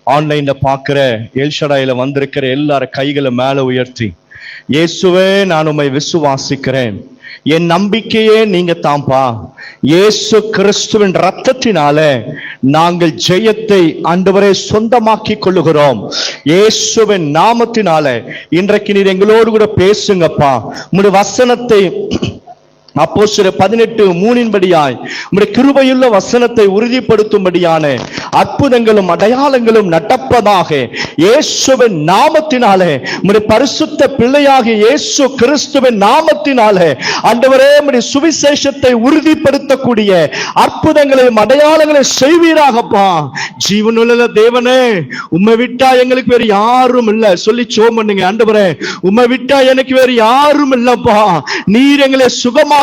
ஆன்லைன்ல பாக்குற எல்ஷடாயில வந்திருக்கிற எல்லாரும் கைகளை மேல உயர்த்தி, இயேசுவே நான் உம்மை விசுவாசிக்கிறேன், என் நம்பிக்கையே நீங்க தான்ப்பா, இயேசு கிறிஸ்துவின் ரத்தத்தினால நாங்கள் ஜெயத்தை ஆண்டவரே சொந்தமாக்கி கொள்ளுகிறோம். இயேசுவின் நாமத்தினால இன்றைக்கு நீர் எங்களோடு கூட பேசுங்கப்பா. உம்முடைய வசனத்தை அப்போஸ்தலர் 18:3 உம்முடைய கிருபையுள்ள வசனத்தை உறுதிப்படுத்தும்படியான அற்புதங்களும் அடையாளங்களும் நடப்பதாக இயேசுவின் நாமத்தினாலே, உம்முடைய பரிசுத்த பிள்ளையாகிய இயேசு கிறிஸ்துவின் நாமத்தினாலே ஆண்டவரே உம்முடைய சுவிசேஷத்தை உறுதிப்படுத்தக்கூடிய அற்புதங்களையும் அடையாளங்களையும் செய்வீராகப்பா. ஜீவனுள்ள தேவனே, உம்மை விட்டா எங்களுக்கு வேறு யாரும் இல்ல சொல்லி ஜெபம் பண்ணுங்க. ஆண்டவரே, உம்மை விட்டா எனக்கு வேறு யாரும் இல்லப்பா. நீர் எங்களை சுகமா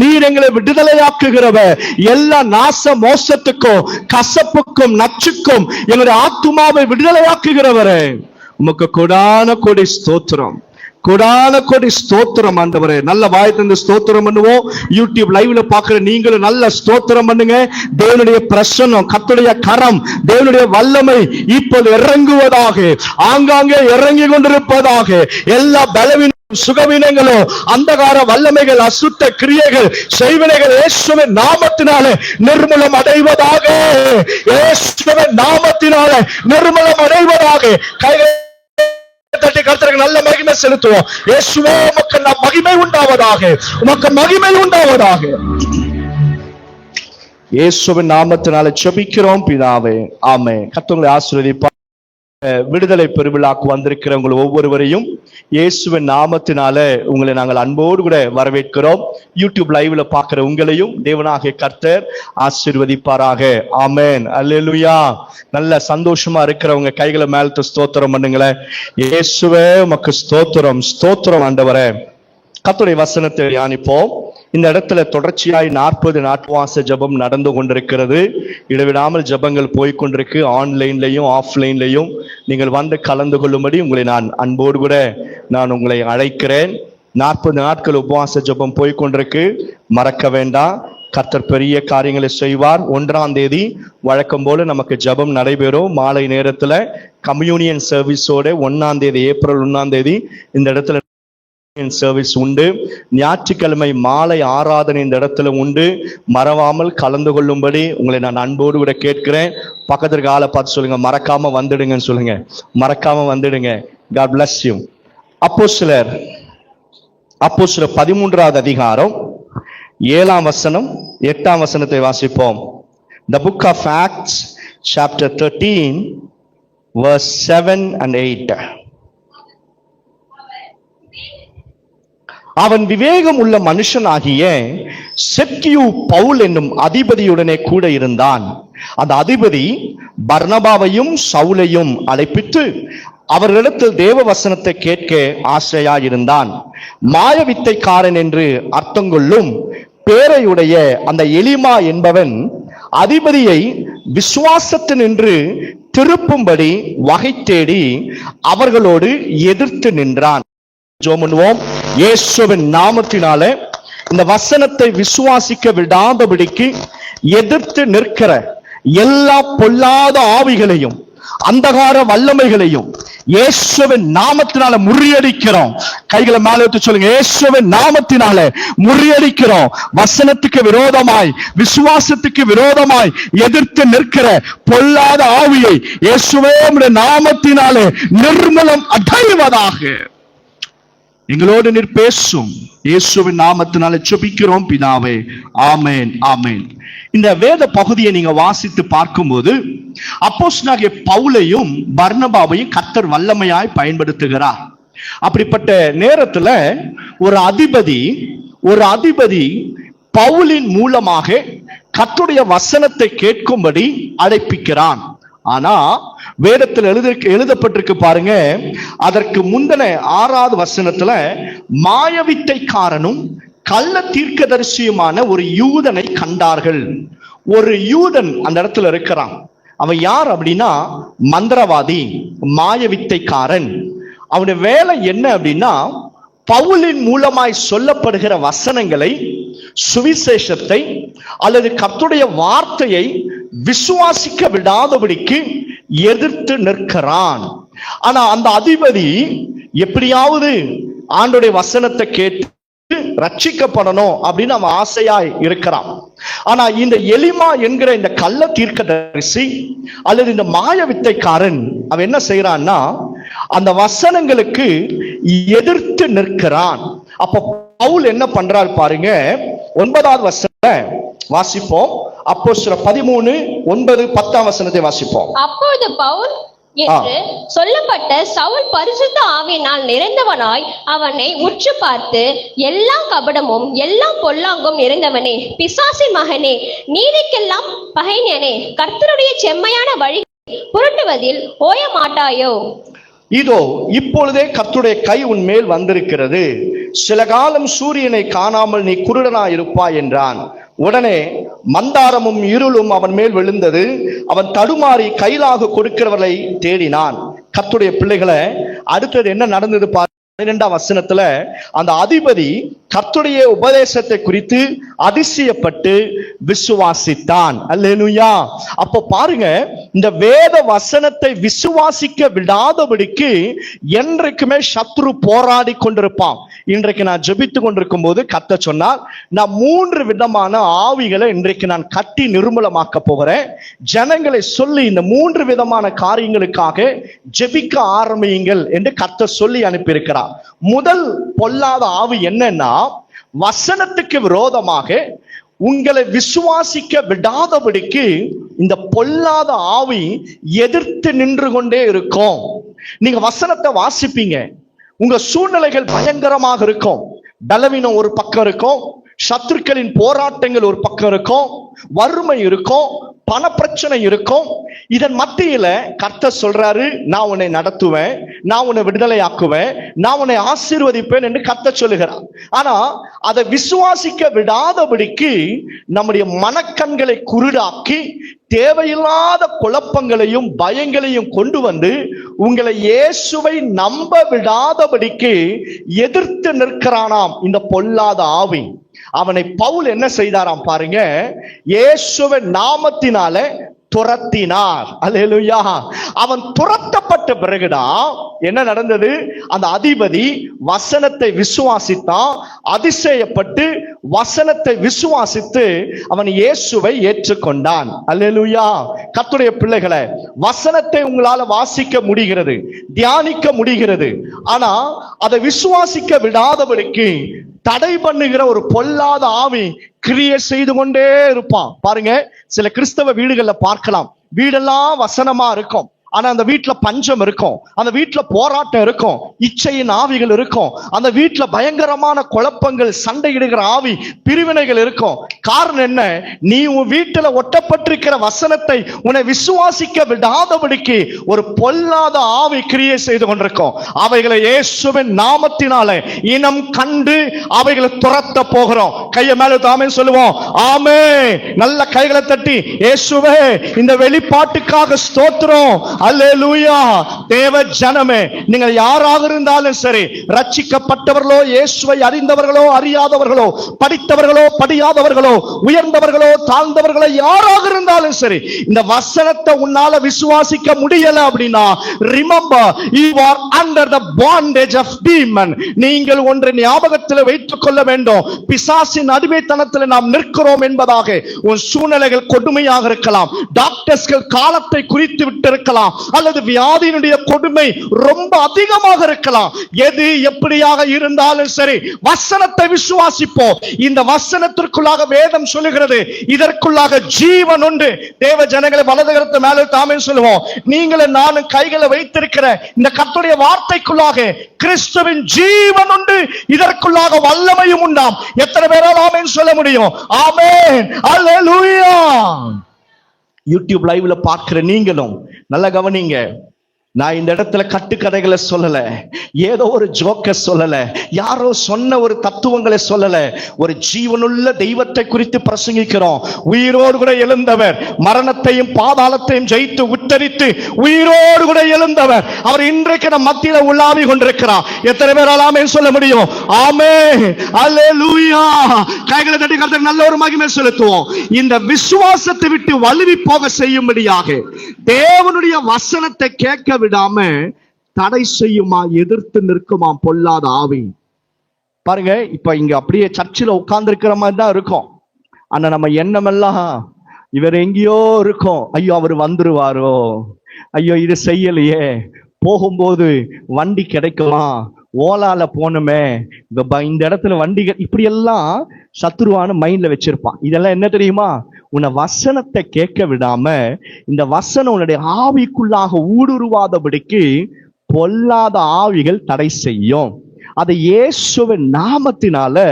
நீர் எங்களை விடுதலையாக்குகிறவர். எல்லா நாச மோசத்துக்கும் கசப்புக்கும் நச்சுக்கும் எங்களுடைய ஆத்துமாவை விடுதலையாக்குகிறவரே, உமக்கு கொடான கொடி ஸ்தோத்திரம், கொடான கொடி ஸ்தோத்திரம் ஆண்டவரே. நல்ல வாய் தந்து ஸ்தோத்திரம் பண்ணுவோம். யூடியூப் லைவ்ல பாக்குற நீங்களும் நல்ல ஸ்தோத்திரம் பண்ணுங்க. தேவனுடைய பிரசன்னம், கர்த்தருடைய கரம், தேவனுடைய வல்லமை இப்போது இறங்குவதாக, ஆங்காங்கே இறங்கி கொண்டிருப்பதாக. எல்லா பலவீன சுகவீனங்களோ, அந்தகார வல்லமைகள், அசுத்த கிரியைகள், செய்வினைகள் இயேசுவின் நாமத்தினாலே நிர்மூலம் அடைவதாக, இயேசுவின் நாமத்தினாலே நிர்மூலம் அடைவதாக. கைகளை தட்டி கர்த்தருக்கு நல்ல மகிமை செலுத்துவோம். இயேசுவே உமக்கு மகிமை உண்டாவதாக, உமக்கு மகிமை உண்டாவதாக. இயேசுவின் நாமத்தினாலே ஜெபிக்கிறோம் பிதாவே, ஆமென். கர்த்தர் ஆசீர்வதிப்பார். விடுதலை பெருவிழாக்கு வந்திருக்கிற உங்கள் ஒவ்வொருவரையும் இயேசுவின் நாமத்தினால உங்களை நாங்கள் அன்போடு கூட வரவேற்கிறோம். யூடியூப் லைவ்ல பார்க்கிற உங்களையும் தேவனாகிய கர்த்தர் ஆசீர்வதிப்பாராக. ஆமென், அல்லேலூயா. நல்ல சந்தோஷமா இருக்கிறவங்க கைகளை மேல ஸ்தோத்திரம் பண்ணுங்களேன். இயேசுவே உமக்கு ஸ்தோத்திரம், ஸ்தோத்திரம் ஆண்டவரே. கர்த்தருடைய வசனத்தை தியானிப்போம். இந்த இடத்துல தொடர்ச்சியாய் 40 நாட்வாச ஜபம் நடந்து கொண்டிருக்கிறது. இடைவிடாமல் ஜபங்கள் போய்கொண்டிருக்கு. ஆன்லைன்லையும் ஆஃப்லைன்லையும் நீங்கள் வந்து கலந்து கொள்ளும்படி உங்களை நான் அன்போடு கூட நான் உங்களை அழைக்கிறேன். 40 நாட்கள் உபவாச ஜபம் போய்கொண்டிருக்கு. மறக்க வேண்டாம், கர்த்தர் பெரிய காரியங்களை செய்வார். 1ஆம் தேதி வழக்கம் போல நமக்கு ஜபம் நடைபெறும். மாலை நேரத்துல கம்யூனியன் சர்வீஸோட 1ஆம் தேதி ஏப்ரல் 1ஆம் தேதி இந்த இடத்துல சர்வீஸ் உண்டு. ஞாயிற்றுக்கிழமை மாலை ஆராதனை இந்த இடத்துல உண்டு. மறவாமல் கலந்து கொள்ளும்படி உங்களை நான் அன்போடு கூட கேட்கிறேன். பக்கத்திற்கு ஆளை பார்த்து சொல்லுங்க, மறக்காம வந்துடுங்கன்னு சொல்லுங்க, மறக்காம வந்துடுங்க. God bless you. அப்போஸ்தலர் 13வது அதிகாரம் 7ஆம் வசனம் 8ஆம் வசனத்தை வாசிப்போம். The book of Acts chapter 13 verse 7 and 8. அவன் விவேகம் உள்ள மனுஷனாகிய செர்கியு பவுல் என்னும் அதிபதியுடனே கூட இருந்தான். அந்த அதிபதி பர்னபாவையும் சவுலையும் அழைப்பித்து அவர்களிடத்தில் தேவ வசனத்தை கேட்க ஆசையாயிருந்தான். மாயவித்தைக்காரன் என்று அர்த்தம் கொள்ளும் பேரையுடைய அந்த எலிமா என்பவன் அதிபதியை விசுவாசத்தினின்று திருப்பும்படி வகை தேடி அவர்களோடு எதிர்த்து நின்றான். ஜெபம். இயேசுவின் நாமத்தினாலே இந்த வசனத்தை விசுவாசிக்க விடாதபடிக்கு எதிர்த்து நிற்கிற எல்லா பொல்லாத ஆவிகளையும் அந்தகார வல்லமைகளையும் இயேசுவின் நாமத்தினால முறியடிக்கிறோம். கைகளை மேல எடுத்து சொல்லுங்க, இயேசுவின் நாமத்தினால முறியடிக்கிறோம். வசனத்துக்கு விரோதமாய், விசுவாசத்துக்கு விரோதமாய் எதிர்த்து நிற்கிற பொல்லாத ஆவியை இயேசுவே நாமத்தினாலே நிர்மூலம் அடைவதாக. எங்களோடு நீர் பேசும். இயேசுவின் நாமத்தினால ஜெபிக்கிறோம் பிதாவே, ஆமென், ஆமென். இந்த வேத பகுதியை நீங்க வாசித்து பார்க்கும்போது அப்போஸ்தலனாகிய பவுலையும் பர்னபாவையும் கர்த்தர் வல்லமையாய் பயன்படுத்துகிறார். அப்படிப்பட்ட நேரத்துல ஒரு அதிபதி பவுலின் மூலமாக கர்த்தருடைய வசனத்தை கேட்கும்படி அழைப்பிக்கிறான். ஆனா வேதத்தில் எழுதப்பட்டிருக்கு பாருங்க, அதற்கு முந்தின 6வது வசனத்துல மாயவித்தைக்காரனும் கள்ள தீர்க்கதரிசியுமான ஒரு யூதனை கண்டார்கள். ஒரு யூதன் அந்த இடத்துல இருக்கிறான். அவன் யார் அப்படின்னா மந்திரவாதி, மாயவித்தைக்காரன். அவனுடைய வேலை என்ன அப்படின்னா பவுலின் மூலமாய் சொல்லப்படுகிற வசனங்களை, சுவிசேஷத்தை அல்லது கர்த்தருடைய வார்த்தையை விசுவாசிக்க விடாதபடிக்கு எதிர்த்து நிற்கிறான். ஆனா அந்த அதிபதி எப்படியாவது ஆண்டோடைய வசனத்தை கேட்டு ரட்சிக்கப்படணும் அப்படின்னு அவன் ஆசையாய் இருக்கிறான். ஆனா இந்த எலிமா என்கிற இந்த கள்ள தீர்க்கதரிசி அல்லது இந்த மாய வித்தைக்காரன் அவன் என்ன செய்யறான்னா அந்த வசனங்களுக்கு எதிர்த்து நிற்கிறான். அப்ப பவுல் என்ன பண்றார் பாருங்க, 9வது வசனத்தை வாசிப்போம். அப்போஸ்தலர் 13:9-10 வசனத்தை வாசிப்போம். அப்பொழுது பவுல் என்று சொல்லப்பட்ட சவுல் பரிசுத்த ஆவியினால் நிறைந்தவனாய் அவனை உற்று பார்த்து, எல்லா கபடமும் எல்லா பொல்லாங்கும் நிறைந்தவனே, பிசாசின் மகனே, நீதிக்கெல்லாம் பகைஞனே, கர்த்தருடைய செம்மையான வழி புரட்டுவதில் ஓய மாட்டாயோ? இதோ இப்பொழுதே கர்த்தருடைய கை உன் மேல் வந்திருக்கிறது, சில காலம் சூரியனை காணாமல் நீ குருடனாய் இருப்பாய் என்றான். உடனே மந்தாரமும் இருளும் அவன் மேல் விழுந்தது. அவன் தடுமாறி கையிலாக கொடுக்கிறவர்களை தேடினான். கர்த்தருடைய பிள்ளைகளை, அடுத்தது என்ன நடந்தது பாருங்க. 12ஆம் வசனத்துல அந்த அதிபதி கர்த்தருடைய உபதேசத்தை குறித்து அதிசயப்பட்டு விசுவாசித்தான். அல்லேலூயா. அப்போ பாருங்க, இந்த வேத வசனத்தை விசுவாசிக்க விடாதபடிக்கு என்றைக்குமே சத்ரு போராடி கொண்டிருப்பான். இன்றைக்கு நான் ஜெபித்து கொண்டிருக்கும் போது கர்த்தர் சொன்னார், நான் 3 விதமான ஆவிகளை இன்றைக்கு நான் கட்டி நிர்மூலமாக்க போகிறேன். ஜனங்களை சொல்லி இந்த 3 விதமான காரியங்களுக்காக ஜெபிக்க ஆரம்பியுங்கள் என்று கர்த்தர் சொல்லி அனுப்பியிருக்கிறார். முதல் பொல்லாத ஆவி என்னன்னா, வசனத்துக்கு விரோதமாக உங்களை விசுவாசிக்க விடாதபடிக்கு இந்த பொல்லாத ஆவி எதிர்த்து நின்று கொண்டே இருக்கும். நீங்க வசனத்தை வாசிப்பீங்க, உங்க சூழ்நிலைகள் பயங்கரமாக இருக்கும். பலவீனம் ஒரு பக்கம் இருக்கும், சத்துருக்களின் போராட்டங்கள் ஒரு பக்கம் இருக்கும், வறுமை இருக்கும், பண பிரச்சனை இருக்கும். இதன் மத்தியில கர்த்தர் சொல்றாரு, நான் உன்னை நடத்துவேன், நான் உன்னை விடுதலை ஆக்குவேன், நான் உன்னை ஆசீர்வதிப்பேன் என்று கர்த்தர் சொல்லுகிறார். ஆனா அதை விசுவாசிக்க விடாதபடிக்கு நம்முடைய மனக்கண்களை குருடாக்கி தேவையில்லாத குழப்பங்களையும் பயங்களையும் கொண்டு வந்து உங்களை இயேசுவை நம்ப விடாதபடிக்கு எதிர்த்து நிற்கிறானாம் இந்த பொல்லாத ஆவி. அவனை பவுல் என்ன செய்தாராம் பாருங்க, இயேசுவின் நாமத்தினால துரத்தினார். அல்லேலூயா. அவன் துரத்தப்பட்ட பிறகுதான் என்ன நடந்தது, அந்த அதிபதி வசனத்தை விசுவாசித்தான். அதிசயப்பட்டு வசனத்தை விசுவாசித்து அவன் இயேசுவை ஏற்றுக்கொண்டான். அல்லேலூயா. கர்த்தருடைய பிள்ளைகளை, வசனத்தை உங்களால வாசிக்க முடிகிறது, தியானிக்க முடிகிறது. ஆனா அதை விசுவாசிக்க விடாதபடிக்கு தடை பண்ணுகிற ஒரு பொல்லாத ஆவி கிரியை செய்து கொண்டே இருப்பான். பாருங்க, சில கிறிஸ்தவ வீடுகள்ல பார்க்கலாம், வீடெல்லாம் வசனமா இருக்கும், ஆனா அந்த வீட்டுல பஞ்சம் இருக்கும், அந்த வீட்டுல போராட்டம் இருக்கும், இச்சையின் ஆவிகள் இருக்கும், அந்த வீட்டுல பயங்கரமான குழப்பங்கள், சண்டையிடுகிற ஆவி, பிரிவினைகள் இருக்கும். காரணம் என்ன? நீ உன் வீட்டுல ஒட்டப்பட்டிருக்கிற வசனத்தை உன்னை விசுவாசிக்க விடாதபடிக்கு ஒரு பொல்லாத ஆவி கிரியை செய்து கொண்டிருக்கும். அவைகளை இயேசுவின் நாமத்தினால இனம் கண்டு அவைகளை துரத்த போகிறோம். கையை மேல தாமே சொல்லுவோம், ஆமே. நல்ல கைகளை தட்டி, இயேசுவே இந்த வெளிப்பாட்டுக்காக ஸ்தோத்திரம். அல்லேலூயா. தேவ ஜனமே, நீங்கள் யாராக இருந்தாலும் சரி, ரட்சிக்கப்பட்டவர்களோ, இயேசுவை அறிந்தவர்களோ அறியாதவர்களோ, படித்தவர்களோ படியாதவர்களோ, உயர்ந்தவர்களோ தாழ்ந்தவர்களோ, யாராக இருந்தாலும் சரி, இந்த வசனத்தை உன்னால விசுவாசிக்க முடியல அப்படின்னா, remember, you are under the bondage of demon. நீங்கள் ஒன்றை ஞாபகத்தில் வைத்துக் கொள்ள வேண்டும், பிசாசின் அடிமைத்தனத்தில் நாம் நிற்கிறோம் என்பதாக. உன் சூழ்நிலைகள் கொடுமையாக இருக்கலாம், டாக்டர்ஸ்கள் காலத்தை குறித்து விட்டு இருக்கலாம், அல்லது வியாதியினுடைய கொடுமை ரொம்ப அதிகமாக இருக்கலாம். எது எப்படியாக இருந்தாலும் சரி, வசனத்தை விசுவாசிப்போம். இந்த வசனத்திற்குள்ளாக வேதம் சொல்லுகிறது, இதற்குள்ளாக ஜீவன் உண்டு. தேவ ஜனங்களை வலதுகரத்தை மேலே தாமே சொல்லுவோம், நீங்களும் நானும் கைகளை வைத்திருக்கிற இந்த கர்த்தருடைய வார்த்தைக்குள்ளாக கிறிஸ்துவின் ஜீவன் உண்டு, இதற்குள்ளாக வல்லமையும் உண்டாம். எத்தனை பேரால் ஆமென் சொல்ல முடியும்? ஆமென். அல்லேலூயா. யூடியூப் லைவ்ல பார்க்கிற நீங்களும் நல்ல கவனிங்க. நான் இந்த இடத்துல கட்டுக்கதைகளை சொல்லல, ஏதோ ஒரு ஜோக்க சொல்லல, யாரோ சொன்ன ஒரு தத்துவங்களை சொல்லல. ஒரு ஜீவனுள்ள தெய்வத்தை குறித்து பிரசங்கிக்கிறோம். உயிரோடு கூட எழுந்தவர், மரணத்தையும் பாதாளத்தையும் ஜெயித்து உத்தரித்து உயிரோடு கூட எழுந்தவர். அவர் இன்றைக்கு நம் மத்தியில உலாவி கொண்டிருக்கிறார். எத்தனை பேர் ஆமென் சொல்ல முடியும்? ஆமென், அல்லேலூயா. கைகளை தட்டி கர்த்தருக்கு நல்ல ஒரு மகிமை செலுத்துவோம். இந்த விசுவாசத்தை விட்டு வழுவி போக செய்யும்படியாக தேவனுடைய வசனத்தை கேட்க விடாம தடை செய்யுமா, எதிர்த்து நிற்குமா பொல்லாத ஆவி. பாருங்க, இப்ப இங்க அப்படியே சர்ச்சில் உட்கார்ந்து இருக்கிற மாதிரி தான் இருக்கும். ஆனா நம்ம எண்ணமெல்லாம் இவர் எங்கேயோ இருக்கும். ஐயோ அவர் வந்துருவாரோ, ஐயோ இது செய்யலையே, போகும்போது வண்டி கிடைக்குமா, ஓலால போனோமே, இந்த இடத்துல வண்டிகள், இப்படி எல்லாம் சத்துருவான மைண்ட்ல வச்சிருப்பான். இதெல்லாம் என்ன தெரியுமா? உன்னை வசனத்தை கேட்க விடாம இந்த வசனம் உன்னுடைய ஆவிக்குள்ளாக ஊடுருவாதபடிக்கு பொல்லாத ஆவிகள் தடை செய்யும். அதை இயேசுவின் நாமத்தினால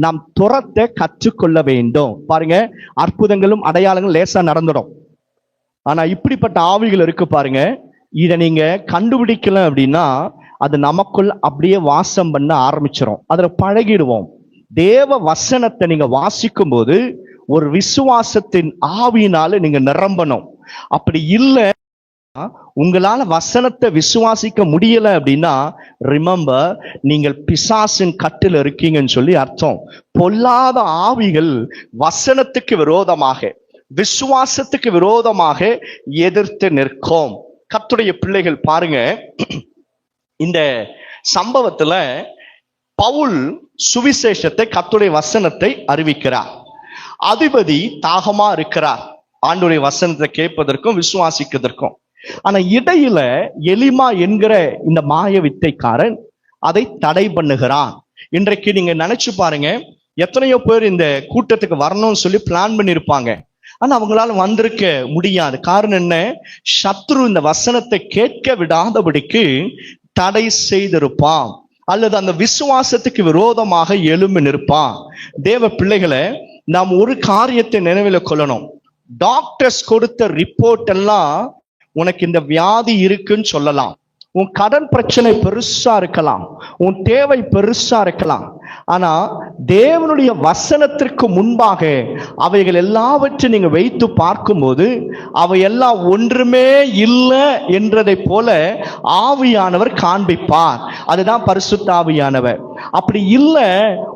நாம் துரத்த கற்றுக்கொள்ள வேண்டும். பாருங்க, அற்புதங்களும் அடையாளங்களும் லேசா நடந்துடும். ஆனா இப்படிப்பட்ட ஆவிகள் இருக்கு பாருங்க, இதை நீங்க கண்டுபிடிக்கல அப்படின்னா அது நமக்குள் அப்படியே வாசம் பண்ண ஆரம்பிச்சிடும். அதுல பழகிடுவோம். தேவ வசனத்தை நீங்க வாசிக்கும் போது ஒரு விசுவாசத்தின் ஆவியினால நீங்க நிரம்பணும். அப்படி இல்லை, உங்களால வசனத்தை விசுவாசிக்க முடியல அப்படின்னா ரிமெம்பர், நீங்கள் பிசாசின் கட்டில் இருக்கீங்கன்னு சொல்லி அர்த்தம். பொல்லாத ஆவிகள் வசனத்துக்கு விரோதமாக, விசுவாசத்துக்கு விரோதமாக எதிர்த்து நிற்கும். கர்த்தருடைய பிள்ளைகள் பாருங்க, இந்த சம்பவத்துல பவுல் சுவிசேஷத்தை, கர்த்தருடைய வசனத்தை அறிவிக்கிறார். அதிபதி தாகமா இருக்கிறார் ஆண்டவருடைய வசனத்தை கேட்பதற்கும் விசுவாசிக்கிறதற்கும். ஆனா இடையில எலிமா என்கிற இந்த மாய வித்தைக்காரன் அதை தடை பண்ணுகிறான். இன்றைக்கு நீங்க நினைச்சு பாருங்க, எத்தனையோ பேர் இந்த கூட்டத்துக்கு வரணும்னு சொல்லி பிளான் பண்ணிருப்பாங்க. ஆனா அவங்களால வந்திருக்க முடியாது. காரணம் என்ன? சத்ரு இந்த வசனத்தை கேட்க விடாதபடிக்கு தடை செய்திருப்பான், அல்லது அந்த விசுவாசத்துக்கு விரோதமாக எழும்பி நிற்பான். தேவ பிள்ளைகளை, நாம் ஒரு காரியத்தை நினைவில் கொள்ளணும். டாக்டர்ஸ் கொடுத்த ரிப்போர்ட் எல்லாம் உனக்கு இந்த வியாதி இருக்குன்னு சொல்லலாம். உன் கடன் பிரச்சனை பெருசா இருக்கலாம், உன் தேவை பெருசா இருக்கலாம். ஆனா தேவனுடைய வசனத்திற்கு முன்பாக அவைகள் எல்லாவற்றையும் நீங்க வைத்து பார்க்கும்போது அவையெல்லாம் ஒன்றுமே இல்லை என்றதை போல ஆவியானவர் காண்பிப்பார். அதுதான் பரிசுத்த ஆவியானவர். அப்படி இல்லை,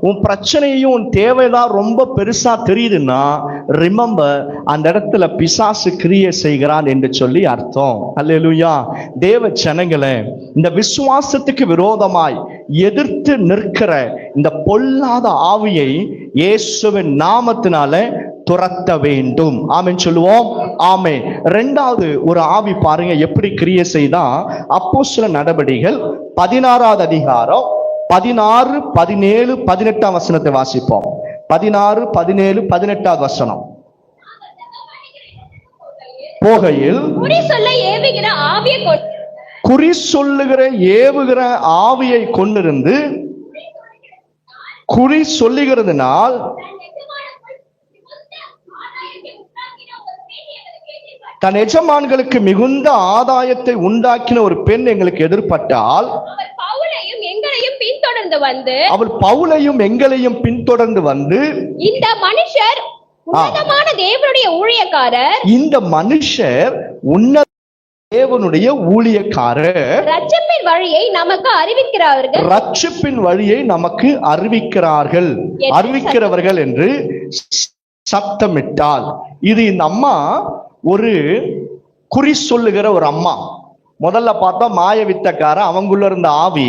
உன் பிரச்சனையும் உன் தேவைதான் ரொம்ப பெருசா தெரியுதுன்னா ரிமெம்பர், அந்த இடத்துல பிசாசு கிரியை செய்கிறான் என்று சொல்லி அர்த்தம். அல்லேலூயா. தேவ ஜனங்களே, இந்த விசுவாசத்துக்கு விரோதமாய் எதிர்த்து நிற்கிற இந்த பொல்லாத ஆவியை இயேசுவின் நாமத்தினால துரத்த வேண்டும். ஆமென் சொல்லுவோம். ஆமென். இரண்டாவது ஒரு ஆவி பாருங்க எப்படி கிரியை செய்தா. அப்போஸ்தலர் நடபடிகள் 16வது அதிகாரம் 16, 17, 18 வசனத்தை வாசிப்போம். 16, 17, 18 வசனம். போகையில் குறி சொல்லுகிற ஏவுகிற ஆவியை கொண்டிருந்து குறி சொல்லுகிறதுனால் தன் எஜமான்களுக்கு மிகுந்த ஆதாயத்தை உண்டாக்கின ஒரு பெண் எங்களுக்கு எதிர்பட்டால் அவள் பவுலையும் எங்களையும் பின்தொடர்ந்து வந்து இந்த மனுஷர் உன்னதமான தேவனுடைய ஊழியக்காரர், இந்த மனுஷர் உன்னத தேவனுடைய ஊழியக்காரர், ரட்சிப்பின் வழியை நமக்கு அறிவிக்கிறார்கள், ரட்சிப்பின் வழியை நமக்கு அறிவிக்கிறவர்கள் என்று சத்தமிட்டால். இது இந்த அம்மா ஒரு குறி சொல்லுகிற ஒரு அம்மா. முதல்ல பார்த்தா மாய வித்தக்கார, அவங்குள்ள இருந்த ஆவி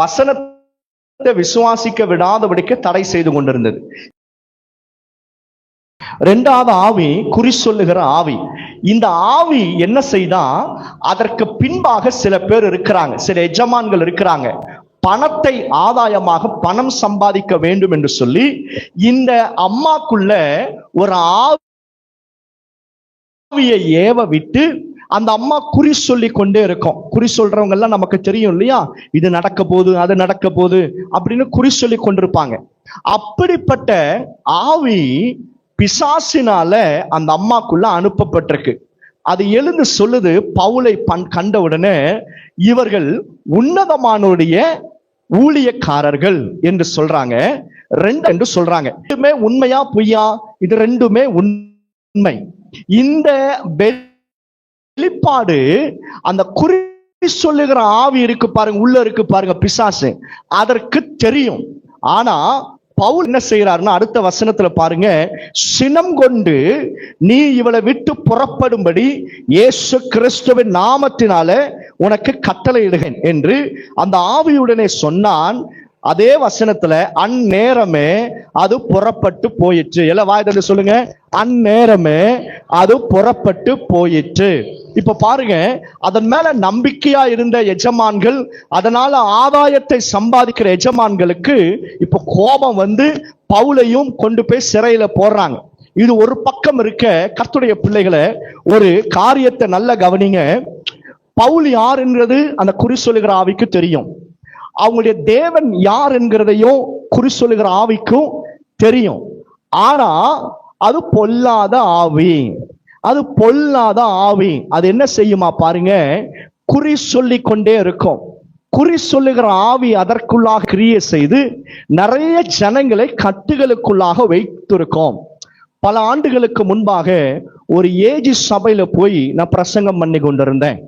வசனத்தை விசுவாசிக்க விடாதபடிக்கு தடை செய்து கொண்டிருந்தது. இரண்டாவது ஆவி குறி சொல்லுகிற ஆவி. இந்த ஆவி என்ன செய்தா, அதற்கு பின்பாக சில பேர் இருக்கிறாங்க, சில எஜமான்கள் இருக்கிறாங்க. பணத்தை ஆதாயமாக பணம் சம்பாதிக்க வேண்டும் என்று சொல்லி இந்த அம்மாக்குள்ள ஒரு ஆவியை ஏவ விட்டு அந்த அம்மா குறி சொல்லி கொண்டே இருக்கும். குறி சொல்றவங்க எல்லாம் நமக்கு தெரியும் இல்லையா, இது நடக்க போகுது, அது நடக்க போகுது அப்படின்னு குறி சொல்லி கொண்டிருப்பாங்க. அப்படிப்பட்ட ஆவி பிசாசினால அந்த அம்மாக்குள்ள அனுப்பப்பட்டிருக்கு. அது எழுந்து சொல்லுது, பவுலை கண்ட உடனே இவர்கள் உன்னதமானுடைய ஊழியக்காரர்கள் என்று சொல்றாங்க, ரெண்டு என்று சொல்றாங்க. ரெண்டுமே உண்மையா பொய்யா? இது ரெண்டுமே உண்மை. இந்த வெளிப்பாடு அந்த குறி சொல்லுகிற ஆவி இருக்கு பாருங்க, உள்ள இருக்கு பாருங்க பிசாசு, அதற்கு தெரியும். ஆனா பவுல் என்ன செய்யறாருன்னா அடுத்த வசனத்துல பாருங்க, சினம் கொண்டு நீ இவளை விட்டு புறப்படும்படி இயேசு கிறிஸ்துவின் நாமத்தினால உனக்கு கட்டளையிடுகிறேன் என்று அந்த ஆவியுடனே சொன்னான். அதே வசனத்துல அந்நேரமே அது புறப்பட்டு போயிற்று. எல்லாம் வாய்தட்டு சொல்லுங்க, அந்நேரமே அது புறப்பட்டு போயிற்று. இப்ப பாருங்க, அதன் மேல நம்பிக்கையா இருந்த எஜமான்கள், அதனால ஆதாயத்தை சம்பாதிக்கிற எஜமான்களுக்கு இப்ப கோபம் வந்து பவுலையும் கொண்டு போய் சிறையில போடுறாங்க. இது ஒரு பக்கம் இருக்க, கர்த்தருடைய பிள்ளைகளை ஒரு காரியத்தை நல்ல கவனிங்க. பவுல் யார் என்கிறது அந்த குறி சொல்லுகிற ஆவிக்கு தெரியும். அவங்களுடைய தேவன் யார் என்கிறதையும் குறி சொல்லுகிற ஆவிக்கும் தெரியும். ஆனா அது பொல்லாத ஆவி, அது பொல்லாத ஆவி. அது என்ன செய்யுமா பாருங்க, குறி சொல்லி கொண்டே இருக்கும். குறி சொல்லுகிற ஆவி அதற்குள்ளாக கிரியை செய்து நிறைய ஜனங்களை கட்டுகளுக்குள்ளாக வைத்திருக்கும். பல ஆண்டுகளுக்கு முன்பாக ஒரு ஏஜி சபையில போய் நான் பிரசங்கம் பண்ணி கொண்டிருந்தேன்.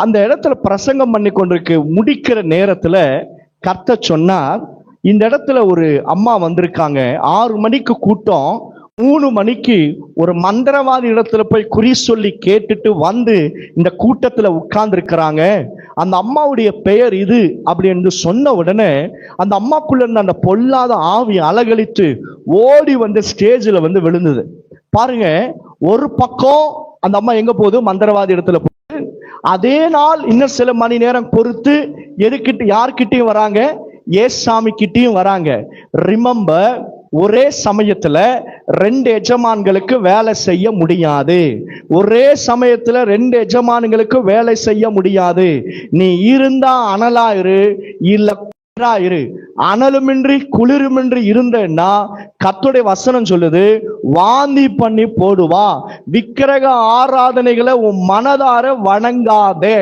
அந்த இடத்துல பிரசங்கம் பண்ணி கொண்டிருக்கு முடிக்கிற நேரத்துல கர்த்தர் சொன்னார், இந்த இடத்துல ஒரு அம்மா வந்திருக்காங்க, 6 மணிக்கு கூட்டம், 3 மணிக்கு ஒரு மந்திரவாதி இடத்துல போய் குறி சொல்லி கேட்டுட்டு வந்து இந்த கூட்டத்துல உட்கார்ந்து இருக்கிறாங்க. அந்த அம்மாவுடைய பெயர் இது அப்படி என்று சொன்ன உடனே அந்த அம்மாக்குள்ள இருந்த அந்த பொல்லாத ஆவி அலகழித்து ஓடி வந்து ஸ்டேஜில் வந்து விழுந்தது. பாருங்க, ஒரு பக்கம் அந்த அம்மா எங்க போகுது, மந்திரவாதி இடத்துல போகுது. அதே நாள் இன்னும் சில மணி நேரம் பொறுத்து எதுக்கிட்ட யார்கிட்டையும் வராங்க, ஏசாமி கிட்டையும் வராங்க. ரிமெம்பர், ஒரே சமயத்துல 2 எஜமான்களுக்கு வேலை செய்ய முடியாது. ஒரே சமயத்துல 2 எஜமான்களுக்கு வேலை செய்ய முடியாது. நீ இருந்தா அனலா இரு, இல்ல இரு. அனலுமின்றி குளிருமின்றி இருந்தேன்னா கர்த்தருடைய வசனம் சொல்லுது, வாந்தி பண்ணி போடுவா. விக்கிரக ஆராதனைகளை உன் மனதார வணங்காதே.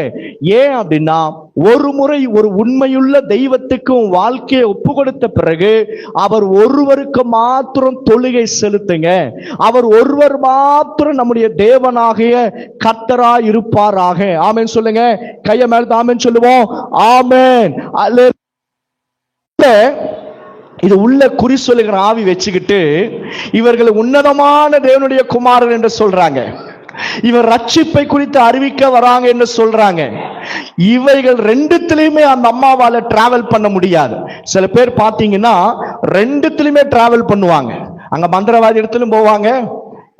ஏன் அப்படின்னா, ஒரு முறை ஒரு உண்மையுள்ள தெய்வத்துக்கு உன் வாழ்க்கையை ஒப்பு கொடுத்த பிறகு அவர் ஒருவருக்கு மாத்திரம் தொழுகை செலுத்துங்க. அவர் ஒருவர் மாத்திரம் நம்முடைய தேவனாகிய கர்த்தராய் இருப்பாராக. ஆமென் சொல்லுங்க. கையை மேல ஆமென் சொல்லுவோம். ஆமென். இது உள்ள குறி சொல்லுகிற ஆவி வச்சுக்கிட்டு இவர்கள் உன்னதமான தேவனுடைய குமாரன் என்று சொல்றாங்க, இவர் ரட்சிப்பை குறித்து அறிவிக்க வராங்க என்று சொல்றாங்க. இவைகள் ரெண்டுத்திலுமே அந்த அம்மாவால டிராவல் பண்ண முடியாது. சில பேர் பாத்தீங்கன்னா ரெண்டுத்திலுமே டிராவல் பண்ணுவாங்க. அங்க மந்திரவாதி இடத்திலும் போவாங்க,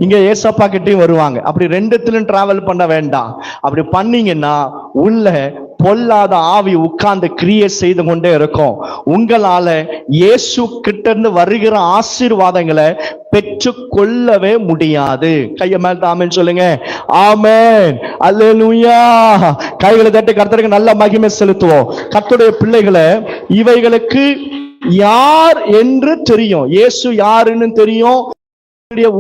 இங்க ஏசப்பா கிட்டையும் வருவாங்க. அப்படி ரெண்டுத்திலும் டிராவல் பண்ண வேண்டாம். அப்படி பண்ணீங்கன்னா உள்ள பொல்லாத ஆவி உட்கார்ந்து கிரியை செய்து கொண்டே இருக்கும். உங்களால இயேசு கிட்ட இருந்து வருகிற ஆசீர்வாதங்களை பெற்று கொள்ளவே முடியாது. கையை மேல ஆமென் சொல்லுங்க. ஆமென். அல்லேலூயா. கைகளை தட்டி கர்த்தருக்கு நல்ல மகிமை செலுத்துவோம். கர்த்தருடைய பிள்ளைகளை, இவைகளுக்கு யார் என்று தெரியும், இயேசு யாருன்னு தெரியும்,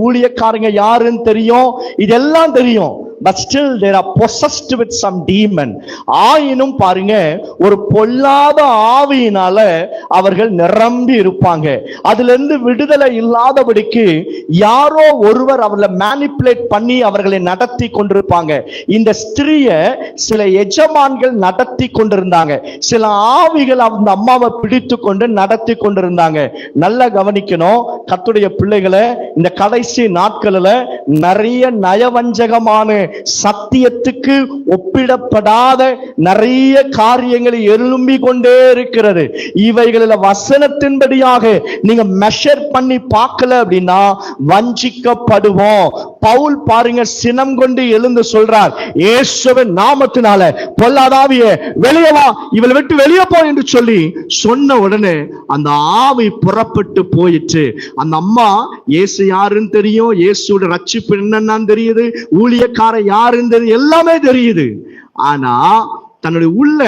ஊழியக்காரங்க யாருன்னு தெரியும், இதெல்லாம் தெரியும். But still they are possessed with some demon. ஆயினும் பாருங்க, ஒரு பொல்லாத ஆவியினால அவர்கள் நிரம்பி இருப்பாங்க. அதுல இருந்து விடுதலை இல்லாதபடிக்கு யாரோ ஒருவர் அவர்களை மேனிப்புலேட் பண்ணி அவர்களை நடத்தி கொண்டிருப்பாங்க. இந்த ஸ்திரிய சில எஜமான்கள் நடத்தி கொண்டிருந்தாங்க, சில ஆவிகள் அந்த அம்மாவை பிடித்து கொண்டு நடத்தி கொண்டிருந்தாங்க. நல்லா கவனிக்கணும் கர்த்தருடைய பிள்ளைகளை, இந்த கடைசி நாட்களில் நிறைய நயவஞ்சகமான சத்தியத்துக்கு ஒப்பிடப்படாத நிறைய காரியங்கள் எழும்பி கொண்டே இருக்கிறது. இவைகளில் வசனத்தின்படியாக நீங்க மெஷர் பண்ணி பார்க்கல அப்படின்னா வஞ்சிக்கப்படுவோம். பவுல் பாருங்க, சினம் கொண்டு எழுந்து சொல்றார், இயேசுவின் நாமத்தினால பொல்லாதாவியே வெளியே வா, இவளை விட்டு வெளியே போ என்று சொல்லி சொன்ன உடனே அந்த ஆவி புறப்பட்டு போயிற்று. அந்த அம்மா இயேசு யாருன்னு தெரியும், இயேசுவோட ரட்சிப்பு என்னன்னு தெரியுது, ஊழியக்கார யாருன்னு தெரியும், எல்லாமே தெரியுது. ஆனா தன்னுடைய உள்ள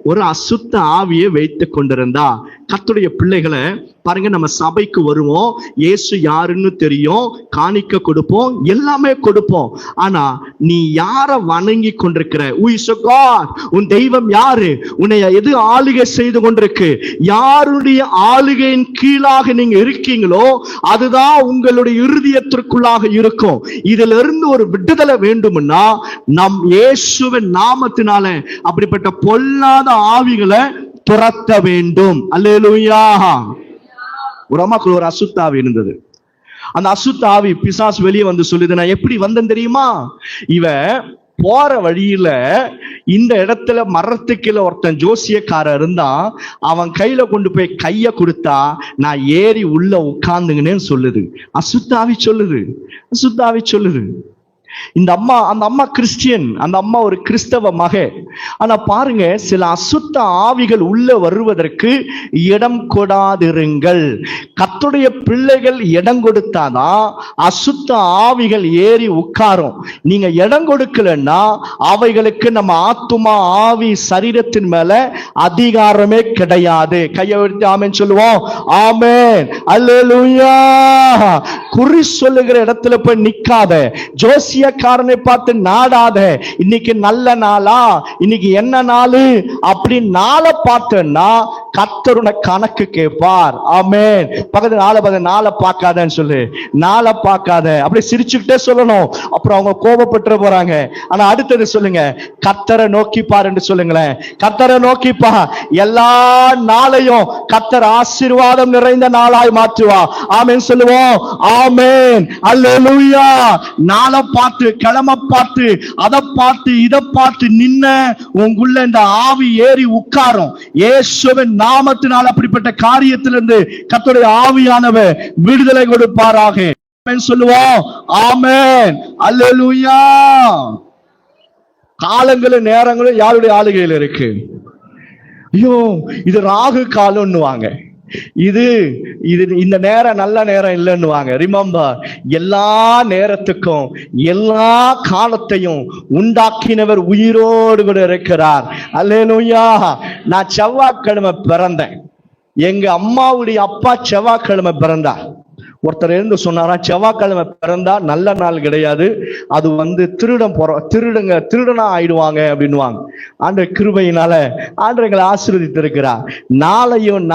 ஒரு அசுத்த ஆவியை வைத்துக் கொண்டிருந்தா. கர்த்தருடைய பிள்ளைகளை பாருங்க, நம்ம சபைக்கு வருவோம், இயேசு யாருன்னு தெரியும், காணிக்க கொடுப்போம், எல்லாமே கொடுப்போம். ஆனா நீ யார வணங்கி கொண்டிருக்கிற? Who is your God? உன் தெய்வம் யாரு? உன்னை எது ஆளுகை செய்து கொண்டிருக்கு? யாருடைய ஆளுகையின் கீழாக நீங்க இருக்கீங்களோ அதுதான் உங்களுடைய இருதயத்திற்குள்ளாக இருக்கும். இதுல இருந்து ஒரு விடுதலை வேண்டும்னா நம் இயேசுவின் நாமத்தினால அப்படிப்பட்ட பொல்லாத ஆவிகளை துரத்த வேண்டும். அல்லேலூயா. ஒரு அம்மாக்குள்ள ஒரு அசுத்த ஆவி இருந்தது. அந்த அசுத்த ஆவி பிசாசு வெளியே வந்து சொல்லுது, நான் எப்படி வந்தேன் தெரியுமா? இவ போற வழியில இந்த இடத்துல மரத்துக்குள்ள ஒருத்தன் ஜோசியக்காரன் இருந்தா, அவன் கையில கொண்டு போய் கைய கொடுத்தா நான் ஏறி உள்ள உட்கார்ந்துங்கன்னு சொல்லுது. அசுத்தாவி சொல்லுது, அசுத்தாவி சொல்லுது. அந்த அம்மா கிறிஸ்டியன், அந்த அம்மா ஒரு கிறிஸ்தவ மக. ஆனா பாருங்க, சில அசுத்த ஆவிகள் உள்ள வருவதற்கு இடம் கொடாதிருங்கள். கர்த்தருடைய பிள்ளைகள் இடம் கொடுத்தாதான் அசுத்த ஆவிகள் ஏறி உட்காரும். நீங்க இடம் கொடுக்கலன்னா அவைகளுக்கு நம்ம ஆத்துமா, ஆவி, சரீரத்தின் மேல அதிகாரமே கிடையாது. கையை உயர்த்தி ஆமென் சொல்லுவோம். ஆமென், அல்லேலூயா. குறி சொல்லுகிற இடத்துல போய் நிக்காத, ஜோசியக்காரனை பார்த்து நாடாத. இன்னைக்கு நல்ல நாளா, இன்னைக்கு என்ன நாளு அப்படி நாளை பார்த்தேன்னா கர்த்தருடைய கணக்கு கேட்பார். ஆமென். பக்கத்துல நாளை பார்க்காதன்னு சொல்லு, நாளை பார்க்காத அப்படி சிரிச்சுக்கிட்டே சொல்லணும். அப்புறம் அவங்க கோபப்பட்டு போறாங்க. ஆனா அடுத்தது சொல்லுங்க, கர்த்தரை நோக்கி பாருன்னு சொல்லுங்களேன். கர்த்தரை நோக்கி பா. எல்லா நாளையும் கர்த்தர் ஆசீர்வாதம் நிறைந்த நாளாய் மாற்றுவா. ஆமென் சொல்லுவோம். ஆமென், அல்லேலூயா. நாளை பார்த்து, கிழமை பார்த்து, அதை பார்த்து, இதை பார்த்து நின்ன உங்குள்ள இந்த ஆவி ஏறி உட்காரும். இயேசுவின் நாமத்தினால் அப்படிப்பட்ட காரியத்திலிருந்து கர்த்தருடைய ஆவியானவர் விடுதலை கொடுப்பாராக. ஆமென் சொல்லுவோம். ஆமென், அல்லேலூயா. காலங்களும் நேரங்களும் யாருடைய ஆளுகையில் இருக்கு? ஐயோ, இது ராகு காலம்னுவாங்க, இது இந்த நேரம் நல்ல நேரம் இல்லைன்னுவாங்க. ரிமெம்பர், எல்லா நேரத்துக்கும் எல்லா காலத்தையும் உண்டாக்கினவர் உயிரோடு கூட இருக்கிறார். அல்லேலூயா. நான் செவ்வாய்க்கிழமை பிறந்தேன். எங்க அம்மாவுடைய அப்பா செவ்வாய்க்கிழமை பிறந்தார். ஒருத்தர் இருந்து சொன்னாரா, செவ்வாய்க்கிழமை பிறந்தா நல்ல நாள் கிடையாது, அது திருடனா ஆயிடுவாங்க அப்படின்னுவாங்க. ஆண்டவர் கிருபையினால ஆண்டவர்களை ஆசீர்வதித்து இருக்கிறார். நாளையும்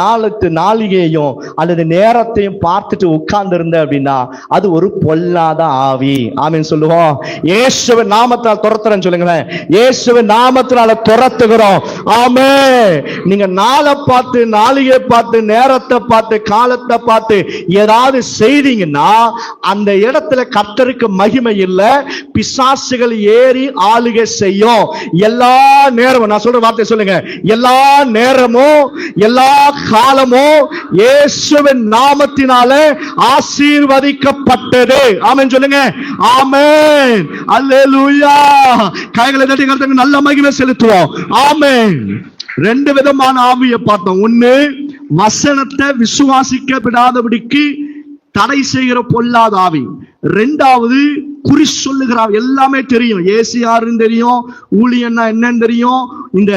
நாளிகையும் அல்லது நேரத்தையும் பார்த்துட்டு உட்கார்ந்து இருந்த அப்படின்னா அது ஒரு பொல்லாத ஆவி. ஆமென் சொல்லுவோம். இயேசுவின் நாமத்தால் துரத்துறேன்னு சொல்லுங்களேன். இயேசுவின் நாமத்தினால துரத்துகிறோம். ஆமென். நீங்க நாளை பார்த்து, நாளிகை பார்த்து, நேரத்தை பார்த்து, காலத்தை பார்த்து ஏதாவது செய்தீங்கன்னா அந்த இடத்துல கர்த்தருக்கு மகிமை இல்ல, பிசாசுகள் ஏறி ஆளுகை செய்யும். எல்லா நேரமும், நான் சொல்ற வார்த்தை சொல்லுங்க, எல்லா நேரமும் எல்லா காலமும் இயேசுவின் நாமத்தினால ஆசீர்வதிக்கப்பட்டது. ஆமென் சொல்லுங்க. ஆமென், அல்லேலூயா. கைகளை தட்டி கர்த்தருக்கு நல்ல மகிமை செலுத்துவோம். ஆமென். ரெண்டு விதமான ஆவியை பார்த்தோம். ஒண்ணு, வசனத்தை விசுவாசிக்க விடாதபடிக்கு தடை செய்கிற பொல்லாத ஆவி. ரெண்டாவது, குறி சொல்லுகிறார். எல்லாமே தெரியும், ஏசு யாருன்னு தெரியும், ஊழியன்னா என்னன்னு தெரியும், இந்த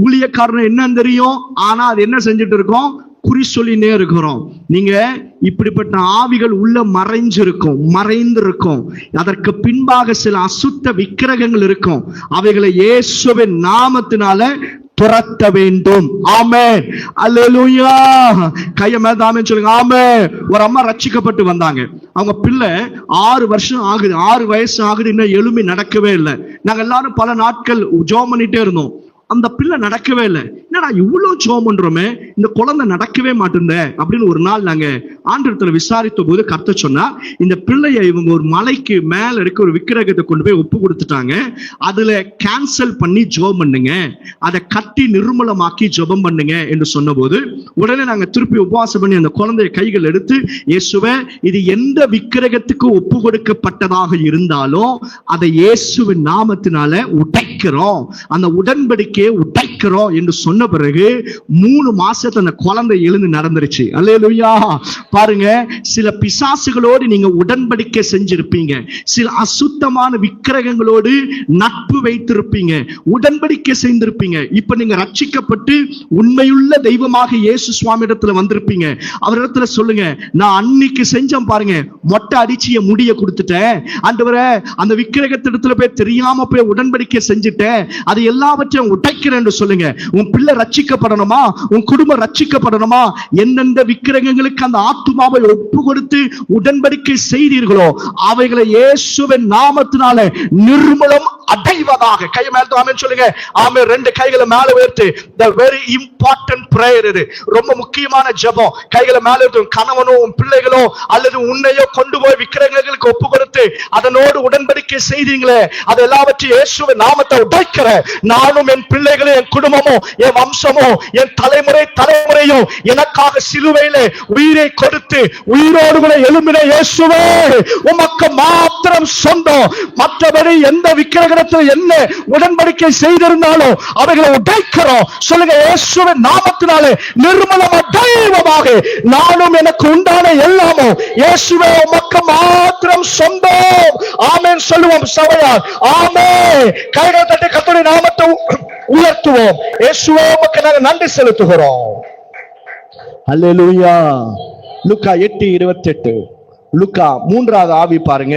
ஊழியக்காரன் என்னன்னு தெரியும். ஆனா அது என்ன செஞ்சுட்டு இருக்கோம்? குறி சொல்லினே இருக்கிறோம். நீங்க இப்படிப்பட்ட ஆவிகள் உள்ள மறைந்து இருக்கும். அதற்கு பின்பாக சில அசுத்த விக்கிரகங்கள் இருக்கும். அவைகளை இயேசுவின் நாமத்தினால துரத்த வேண்டும். ஆமென், அல்லேலூயா. கையை மேல ஆமென் சொல்லுங்க. ஆமென். ஒரு அம்மா ரட்சிக்கப்பட்டு வந்தாங்க. அவங்க பிள்ளை 6 வருஷம் ஆகுது, 6 வயசு ஆகுது, இன்னும் எலும்பி நடக்கவே இல்லை. நாங்க எல்லாரும் பல நாட்கள் ஜெபம் பண்ணிட்டே இருந்தோம். அந்த பிள்ளை நடக்கவே இல்லை. என்னடா இவ்வளவு ஜெபம் பண்றோமே, இந்த குழந்தை நடக்கவே மாட்டேங்க அப்படின்னு ஒரு நாள் நாங்க ஆண்டவரிடத்துல விசாரித்த போது கர்த்தர் சொன்னா, இந்த பிள்ளையை இவங்க ஒரு மலைக்கு மேல இருக்க ஒரு விக்கிரகத்தை கொண்டு போய் ஒப்பு கொடுத்துட்டாங்க. அதுல கேன்சல் பண்ணி ஜெபம் பண்ணுங்க, அதை கட்டி நிர்மூலமாக்கி ஜெபம் பண்ணுங்க என்று சொன்ன போது உடனே நாங்க திருப்பி உபவாசம் பண்ணி அந்த குழந்தைய கைகள் எடுத்து, இயேசுவே, இது எந்த விக்கிரகத்துக்கு ஒப்பு கொடுக்கப்பட்டதாக இருந்தாலும் அதை இயேசுவின் நாமத்தினால உடைக்கிறோம், அந்த உடன்படிக்கையை உடைக்கிறோம் உடைக்கிறோம் என்று சொன்ன பிறகு 3 மாசத்துல அந்த குழந்தை எழுந்து நடந்துருச்சு. அல்லேலூயா. பாருங்க, சில பிசாசுகளோடு நீங்க உடன்படிக்கை செஞ்சிருப்பீங்க, சில அசுத்தமான விக்கிரகங்களோடு நட்பு வைத்திருப்பீங்க, உடன்படிக்கை செய்திருப்பீங்க. இப்ப நீங்க ரட்சிக்கப்பட்டு உண்மையுள்ள தெய்வமாக இயேசு சுவாமி இடத்துல வந்திருப்பீங்க. அவரிடத்துல சொல்லுங்க, நான் அன்னைக்கு செஞ்சேன் பாருங்க, மொட்டை அடிச்சிய முடிய கொடுத்துட்டேன் ஆண்டவரே, அந்த விக்கிரகத்திடத்துல போய் தெரியாம போய் உடன்படிக்கை செஞ்சுட்டேன், அது எல்லாவற்றையும் உடைக்கிறேன் என்று சொல்லுங்க. உன் பிள்ளை ரட்சிக்கப்படணுமா, உன் குடும்பம் ரட்சிக்கப்படணுமா, எந்தெந்த விக்கிரகங்களுக்கு அந்த ஆத்துமாவை ஒப்பு கொடுத்து உடன்படிக்கை செய்தீர்களோ அவைகளை இயேசுவின் நாமத்தினால நிர்மூலம் அடைவதாக. கை மேல ஆமென் சொல்லுங்க. ஆமென். 2 கைகளை மேல உயர்த்து. the very important prayer இது, ரொம்ப முக்கியமான ஜெபம். கைகளை மேல உயர்த்து. கணவனோ உன் பிள்ளைகளோ அல்லது உன்னையோ கொண்டு போய் விக்கிரகங்களுக்கு ஒப்பு கொடுத்து அதனோடு உடன்படிக்கை செய்தீங்களே, அது எல்லாவற்றையும் இயேசுவின் நாமத்தை உடைக்கிற, நானும் என் பிள்ளைகளும் என் குடும்பமும் என் வம்சமோ என் தலைமுறையும் எனக்காக சிலுவையிலே உயிரை கொடுத்து உயிரோடு கூட எழும்பின இயேசுவே உமக்கு மாத்திரம் சொந்தம். மற்றபடி எந்த விக்கிரகத்தில் என்ன உடன்படிக்கை செய்திருந்தாலும் அவைகளை உடைக்கிறோம். சொல்லுங்க, இயேசுவின் நாமத்தினாலே நிர்மூலம் அடைவதாக. நானும் எனக்கு உண்டான எல்லாமும் இயேசுவே உமக்கு மாத்திரம் சொந்தம். ஆமென் சொல்லுவோம் சபையார். ஆமென். கைகளை தட்டி கர்த்தருடைய நாமத்தை உயர்த்துவோம். இயேசுவே உமக்கு நாங்கள் நன்றி செலுத்துகிறோம். அல்லேலூயா. லூக்கா 8:28. லூக்கா 3வது ஆவி பாருங்க.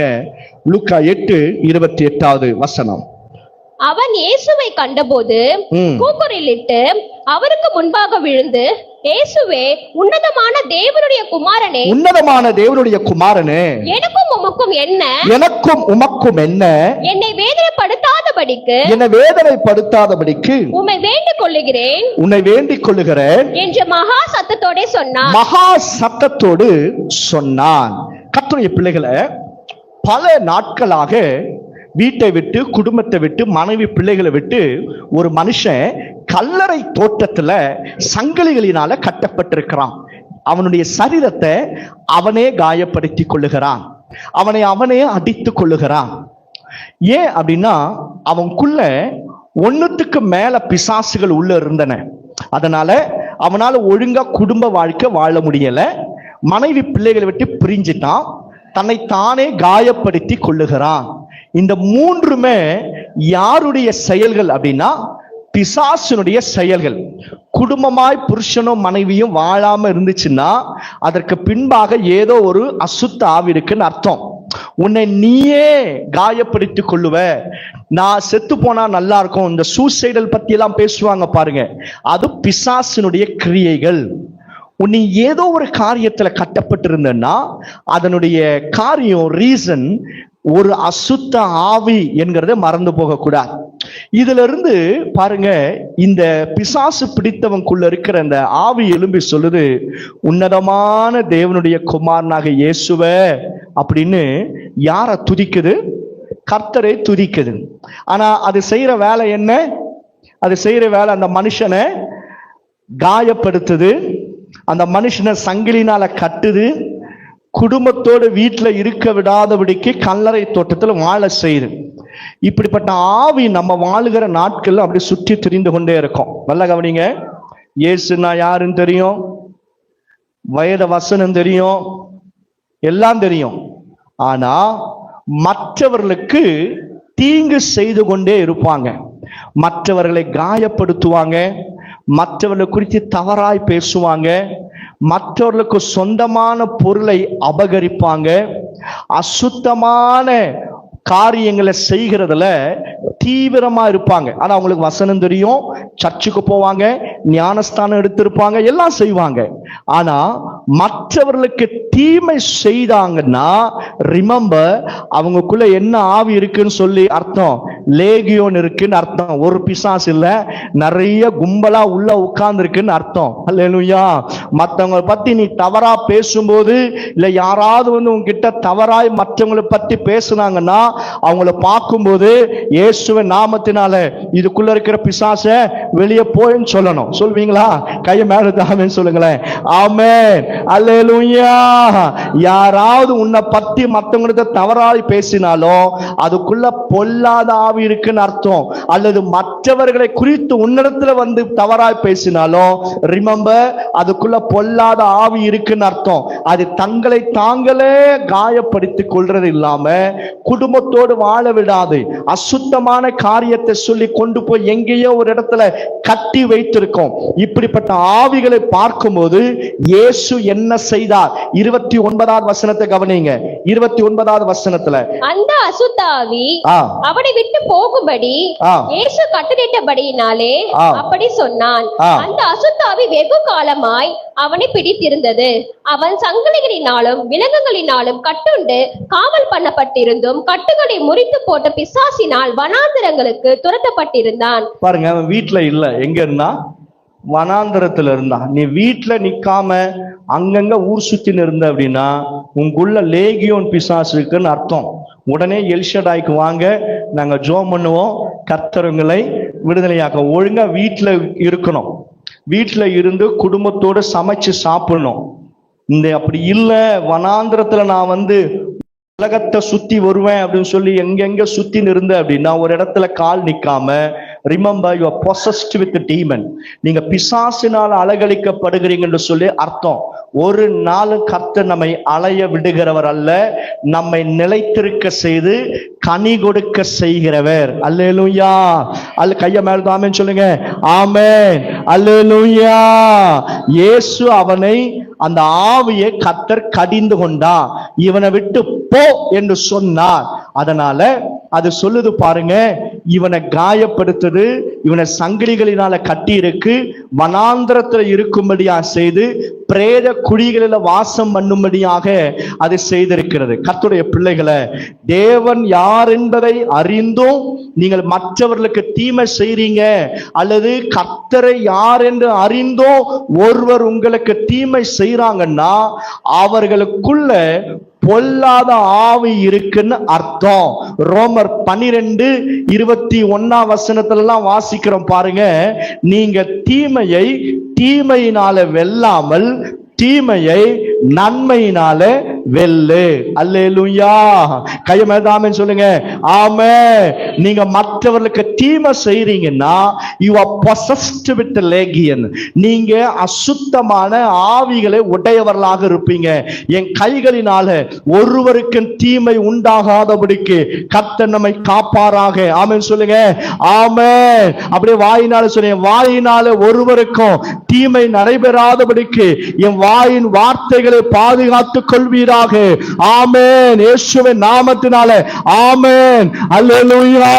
லூக்கா 8:28 வசனம். அவன் இயேசுவை கண்டபோது கூக்குரலிட்டு அவருக்கு முன்பாக விழுந்து, இயேசுவே, உன்னதமான தேவனுடைய குமாரனே, உன்னதமான தேவனுடைய குமாரனே, எனக்கும் உமக்கும் என்ன, எனக்கும் உமக்கும் என்ன, என்னை வேதனைப்படுத்தாதபடிக்கு உம்மை வேண்டிக் கொள்ளுகிறேன், உன்னை வேண்டிக் கொள்ளுகிறேன் என்று மகா சத்தத்தோட சொன்னான். மகா சத்தத்தோடு சொன்னான். கர்த்தருடைய பிள்ளைகளை, பல நாட்களாக வீட்டை விட்டு, குடும்பத்தை விட்டு, மனைவி பிள்ளைகளை விட்டு ஒரு மனுஷன் கல்லறை தோட்டத்துல சங்கிலிகளினால கட்டப்பட்டிருக்கிறான். அவனுடைய சரீரத்தை அவனே காயப்படுத்தி கொள்ளுகிறான், அவனே அடித்துக் கொள்ளுகிறான். ஏன் அப்படின்னா, அவனுக்குள்ள 1க்கு மேல பிசாசுகள் உள்ள இருந்தன. அதனால அவனால ஒழுங்கா குடும்ப வாழ்க்கை வாழ முடியல. மனைவி பிள்ளைகளை விட்டு பிரிஞ்சிட்டான், தன்னை தானே காயப்படுத்தி கொள்ளுகிறான். இந்த 3மே யாருடைய செயல்கள் அப்படின்னா, பிசாசுனுடைய செயல்கள். குடும்பமாய் புருஷனும் மனைவியும் வாழாம இருந்துச்சுன்னா அதற்கு பின்பாக ஏதோ ஒரு அசுத்த ஆவி இருக்குன்னு அர்த்தம். உன்னை நீயே காயப்படுத்திக் கொள்ளுவ. நான் செத்து போனா நல்லா இருக்கும், இந்த சூசைடல் பத்தி எல்லாம் பேசுவாங்க பாருங்க, அது பிசாசினுடைய கிரியைகள். உன்னை ஏதோ ஒரு காரியத்துல கட்டப்பட்டிருந்தன்னா அதனுடைய காரியம், ரீசன் ஒரு அசுத்த ஆவி என்கிறத மறந்து போக கூடாது. இதுல இருந்து பாருங்க, இந்த பிசாசு பிடித்தவனுக்குள்ள இருக்கிற அந்த ஆவி எழும்பி சொல்லுது, உன்னதமான தேவனுடைய குமாரனாக இயேசுவே அப்படின்னு யார துதிக்குது? கர்த்தரை துதிக்குது. ஆனா அது செய்யற வேலை என்ன? அது செய்யற வேலை அந்த மனுஷனை காயப்படுத்துது, அந்த மனுஷனை சங்கிலினால கட்டுது, குடும்பத்தோடு வீட்டுல இருக்க விடாதபடிக்கு கல்லறை தோட்டத்தில் வாழ செய்யுது. இப்படிப்பட்ட ஆவி நம்ம வாழுகிற நாட்கள் அப்படி சுற்றி திரிந்து கொண்டே இருக்கும். நல்ல கவனிங்க. இயேசுனா யாருன்னு தெரியும், வயத வசனம் தெரியும், எல்லாம் தெரியும். ஆனா மற்றவர்களுக்கு தீங்கு செய்து கொண்டே இருப்பாங்க, மற்றவர்களை காயப்படுத்துவாங்க, மற்றவர்களை குறித்து தவறாய் பேசுவாங்க, மற்றவர்களுக்கு சொந்தமான பொருளை அபகரிப்பாங்க, அசுத்தமான காரியங்களை செய்கிறதுல தீவிரமா இருப்பாங்க. ஆனா அவங்களுக்கு வசனம் தெரியும், சர்ச்சுக்கு போவாங்க, ஞானஸ்தானம் எடுத்திருப்பாங்க, எல்லாம் செய்வாங்க. ஆனா மற்றவர்களுக்கு தீமை செய்தாங்கன்னா ரிமெம்பர், அவங்களுக்குள்ள என்ன ஆவி இருக்குன்னு சொல்லி அர்த்தம், லேகியோன் இருக்குன்னு அர்த்தம். ஒரு பிசாசு இல்ல, நிறைய கும்பலா உள்ள உட்கார்ந்து இருக்குன்னு அர்த்தம். அல்லேலூயா. மற்றவங்களை பத்தி நீ தவறா பேசும்போது, இல்ல யாராவது உங்ககிட்ட தவறாய் மற்றவங்களை பத்தி பேசுனாங்கன்னா அவங்கள பார்க்கும்போது இயேசுவின் நாமத்தினால இதுக்குள்ள இருக்கிற பிசாச வெளியே போயின்னு சொல்லணும். சொல்வீங்களா? கையை மேல தாமேன்னு சொல்லுங்களேன். ஆமென். அல்லேலூயா. யாராவது உன்னை பத்தி மத்தவங்களுக்கு தவறாய் பேசினாலும் அதுக்குள்ள பொல்லாத ஆவி இருக்குன்னு அர்த்தம். அல்லது மற்றவர்களை குறித்து உன்னிடத்துல வந்து தவறாய் பேசினாலும் ரிமெம்பர், அதுக்குள்ள பொல்லாத ஆவி இருக்குன்னு அர்த்தம். அது தங்களை தாங்களே காயப்படுத்திக் கொள்றது இல்லாம குடும்பத்தோடு வாழ விடாது. அசுத்தமான காரியத்தை சொல்லி கொண்டு போய் எங்கேயோ ஒரு இடத்துல கட்டி வைத்திருக்கோம். இப்படிப்பட்ட ஆவிகளை பார்க்கும்போது இயேசு என்ன செய்தார்? 29வது வசனத்தை கவனிங்க. 29வது வசனத்துல அந்த அசுத்த ஆவி ஆ, அவனை விட்டு போகும்படி ஆ. இயேசு கட்டளையிட்டபடியினாலே ஆ. அப்படி சொன்னான். ஆ. அந்த அசுத்த ஆவி வெகு காலமாய் அவனை பிடித்திருந்தது. அவன் சங்கிலிகளினாலும் விலங்குகளினாலும் கட்டுண்டு காவல் பண்ணப்பட்டிருந்தும் கட்டுகளை முறித்து போட்ட பிசாசினால் வனாந்திரங்களுக்கு துரத்தப்பட்டிருந்தான். பாருங்க, அவன் வீட்டுல இல்ல, எங்க இருந்தா? வனாந்தரத்துல இருந்தான். நீ வீட்டுல நிக்காம அங்கங்க ஊர் சுத்தின்னு இருந்த அப்படின்னா உங்களுள்ள லேகியோன் பிசாசு இருக்குன்னு அர்த்தம். உடனே எல்ஷடாய்க்கு வாங்க, நாங்க ஜோம் பண்ணுவோம், கர்த்தருங்களை விடுதலையாக்க. ஒழுங்கா வீட்டுல இருக்கணும். வீட்டுல இருந்து குடும்பத்தோட சமைச்சு சாப்பிடணும். இந்த அப்படி இல்ல, வனாந்திரத்துல நான் வந்து உலகத்தை சுத்தி வருவேன் அப்படின்னு சொல்லி எங்கெங்க சுத்தி இருந்த அப்படின்னா ஒரு இடத்துல கால் நிக்காம, remember you are possessed with demon. நீங்க பிசாசினால் அலகழிக்கப்படுகிறீங்கன்னு சொல்லி அர்த்தம். ஒரு நாள் கர்த்தர் நம்மை அலைய விடுகிறவர் அல்ல, நம்மை நிலைத்திருக்க செய்து கனி கொடுக்க செய்கிறவர். அல்லேலூயா. கைய மேல ஆமென் சொல்லுங்க. ஆமென். அல்லேலூயா. இயேசு அவனை, அந்த ஆவியை கர்த்தர் கடிந்து கொண்டா, இவனை விட்டு போ என்று சொன்னார். அதனால அது சொல்லுது பாருங்க, இவனை காயப்படுத்துது, இவனை சங்கிலிகளினால கட்டி இருக்கு, வனாந்திரத்துல இருக்கும்படியா செய்து பிரேத குழிகளில வாசம் பண்ணும்படியாக அது செய்திருக்கிறது. கர்த்தருடைய பிள்ளைகளை, தேவன் யார் என்பதை அறிந்தும் நீங்கள் மற்றவர்களுக்கு தீமை செய்றீங்க, அல்லது கர்த்தரை யார் என்று அறிந்தும் ஒருவர் உங்களுக்கு தீமை செய்றாங்கன்னா அவர்களுக்குள்ள பொல்லாத ஆவி இருக்குன்னு அர்த்தம். ரோமர் 12:21 வசனத்துல எல்லாம் வாசிக்கிறோம் பாருங்க. நீங்க தீமையை தீமையினால வெல்லாமல் தீமையை நன்மையினால வெல்லு. அல்லேலூயா. கைய மேல ஆமென் சொல்லுங்க. ஆமென். நீங்க மற்றவர்களுக்கு தீமை செய்றீங்கன்னா you are possessed with the legion. நீங்க அசுத்தமான ஆவிகளை உடையவர்களாக இருப்பீங்க. என் கைகளினால ஒருவருக்கு தீமை உண்டாகாதபடிக்கு கர்த்தர் நம்மை காப்பாராக. ஆமென் சொல்லுங்க. ஆமென். அப்படியே வாயினால சொல்லுங்க. வாயினால ஒருவருக்கும் தீமை நடைபெறாதபடிக்கு என் வாயின் வார்த்தைகளை பாதுகாத்துக் கொள்வீராக. ஆமென். இயேசுவின் நாமத்தினால ஆமென். அல்லேலூயா.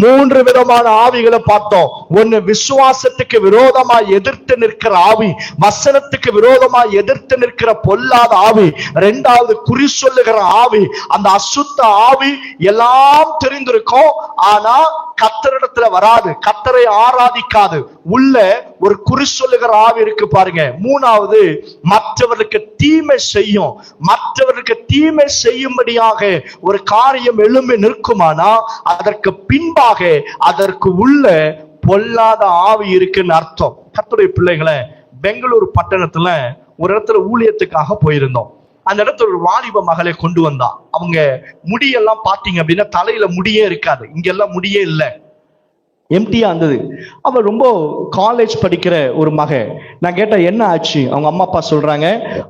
3 விதமான ஆவிகளை பார்த்தோம். ஒன்னு விசுவாசத்துக்கு விரோதமாய் எதிர்த்து நிற்கிற ஆவி, வசனத்துக்கு விரோதமாய் எதிர்த்து நிற்கிற பொல்லாத ஆவி. 2வது குறி சொல்லுகிற ஆவி. அந்த அசுத்த ஆவி எல்லாம் தெரிந்திருக்கும், ஆனா கர்த்தரிடத்துல வராது, கர்த்தரை ஆராதிக்காது. உள்ள ஒரு குறி சொல்லுகிற ஆவி இருக்கு பாருங்க. 3வது மற்றவர்களுக்கு தீமை செய்யும். மற்றவர்களுக்கு தீமை செய்யும்படியாக ஒரு காரியம் எழும்பி நிற்குமானா அதற்கு பின்பாக அதற்கு உள்ள பொல்லாத ஆவி இருக்குன்னு அர்த்தம். கர்த்தருடைய பிள்ளைகளை, பெங்களூர் பட்டணத்துல ஒரு இடத்துல ஊழியத்துக்காக போயிருந்தோம். அந்த இடத்துல ஒரு வாலிப மகளை கொண்டு வந்தா. அவங்க முடியெல்லாம் பாத்தீங்க அப்படின்னா தலையில முடியே இருக்காது, இங்கெல்லாம் முடியே இல்லை, எம்டியா இருந்தது. அவ ரொம்ப காலேஜ் படிக்கிற ஒரு மக. நான் கேட்டேன் என்ன ஆச்சு? அவங்க அம்மா அப்பா சொல்றாங்க,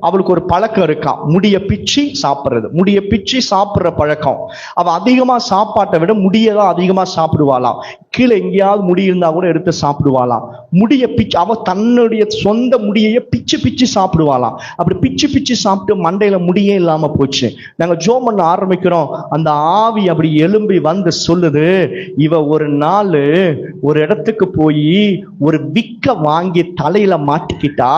அவளுக்கு ஒரு பழக்கம் இருக்கா, முடிய பிச்சு சாப்பிடுறது. முடிய பிச்சு சாப்பிடுற பழக்கம். அவ அதிகமா சாப்பாட்டை விட முடியதான் அதிகமா சாப்பிடுவாளாம். கீழே எங்கேயாவது முடி இருந்தா கூட எடுத்து சாப்பிடுவாளாம். முடிய பிச்சு, அவ தன்னுடைய சொந்த முடியையே பிச்சு பிச்சு சாப்பிடுவாளாம். அப்படி பிச்சு பிச்சு சாப்பிட்டு மண்டையில முடியே இல்லாம போச்சு. நாங்க ஜோம் பண்ண ஆரம்பிக்கிறோம். அந்த ஆவி அப்படி எழும்பி வந்து சொல்லுது, இவ ஒரு நாள் ஒரு இடத்துக்கு போய் ஒரு விக்க வாங்கி தலையில மாட்டிக்கிட்டா,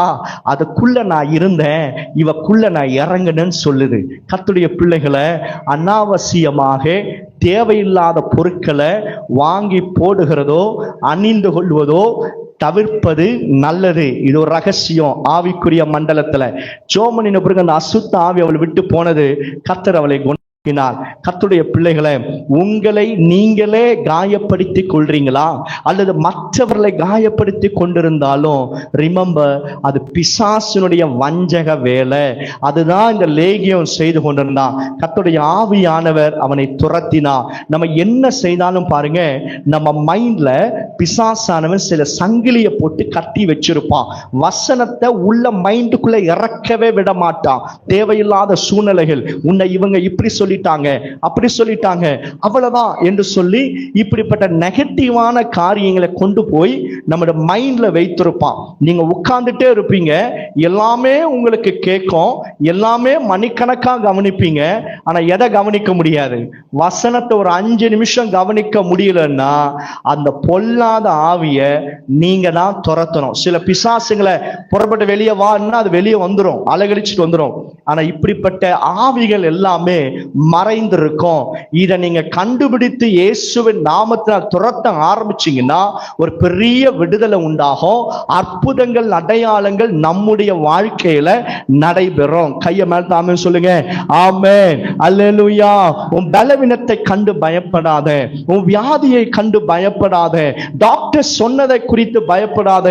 அதுக்குள்ள நான் இருந்தேன், இவக்குள்ள நான் இறங்குனேன்னு சொல்லுது. கர்த்தருடைய பிள்ளைகளை, அனாவசியமாக தேவையில்லாத பொருட்களை வாங்கி போடுகிறதோ அணிந்து கொள்வதோ தவிர்ப்பது நல்லது. இது ஒரு ரகசியம் ஆவிக்குரிய மண்டலத்துல. ஜோமனின் பிறகு அந்த அசுத்த ஆவி அவளை விட்டு போனது. கர்த்தர் அவளை கர்த்தருடைய பிள்ளைகளை, உங்களை நீங்களே காயப்படுத்திக் கொள்றீங்களா அல்லது மற்றவர்களை காயப்படுத்தி கொண்டிருந்தாலும் ரிமெம்பர், அது பிசாசினுடைய வஞ்சக வேலை. அதுதான் இந்த லேகியம் செய்து கொண்டிருந்தான். கர்த்தருடைய ஆவியானவர் அவனை துரத்தினா. நம்ம என்ன செய்தாலும் பாருங்க, நம்ம மைண்ட்ல பிசாசானவன் சில சங்கிலியை போட்டு கட்டி வச்சிருப்பான். வசனத்தை உள்ள மைண்டுக்குள்ள இறக்கவே விட மாட்டான். தேவையில்லாத சூழ்நிலைகள், உன்னை இவங்க இப்படி சொல்லிட்டாங்க, அப்படி சொல்லிட்டாங்க, அவ்வளவுதான் என்று சொல்லி இப்படிப்பட்ட நெகட்டிவான காரியங்களை கொண்டு போய் நம்மளோட மைண்ட்ல வைத்திருப்பான். நீங்க உட்கார்ந்துட்டே இருப்பீங்க, எல்லாமே உங்களுக்கு கேட்கும், எல்லாமே மணிக்கணக்கா கவனிப்பீங்க, ஆனா எதை கவனிக்க முடியாது? வசனத்தை ஒரு 5 நிமிஷம் கவனிக்க முடியலன்னா அந்த பொல்லாத ஆவிய நீங்க தான் துரத்தணும். சில பிசாசுங்களை புறப்பட்டு வெளியே வான்னா அது வெளியே வந்துடும், அலகழிச்சிட்டு வந்துடும். ஆனா இப்படிப்பட்ட ஆவிகள் எல்லாமே மறைந்திருக்கும். இதை நீங்க கண்டுபிடித்து இயேசுவின் நாமத்தினால் துரத்த ஆரம்பிச்சீங்கன்னா ஒரு பெரிய விடுதலை உண்டாகும். அற்புதங்கள், அடையாளங்கள் நம்முடைய வாழ்க்கையில நடைபெறும். கையை மேல ஆமென் சொல்லுங்க. ஆமென், அல்லேலூயா. உன் பலவீனத்தை கண்டு பயப்படாத, உன் வியாதியை கண்டு பயப்படாத, டாக்டர் சொன்னதை குறித்து பயப்படாத,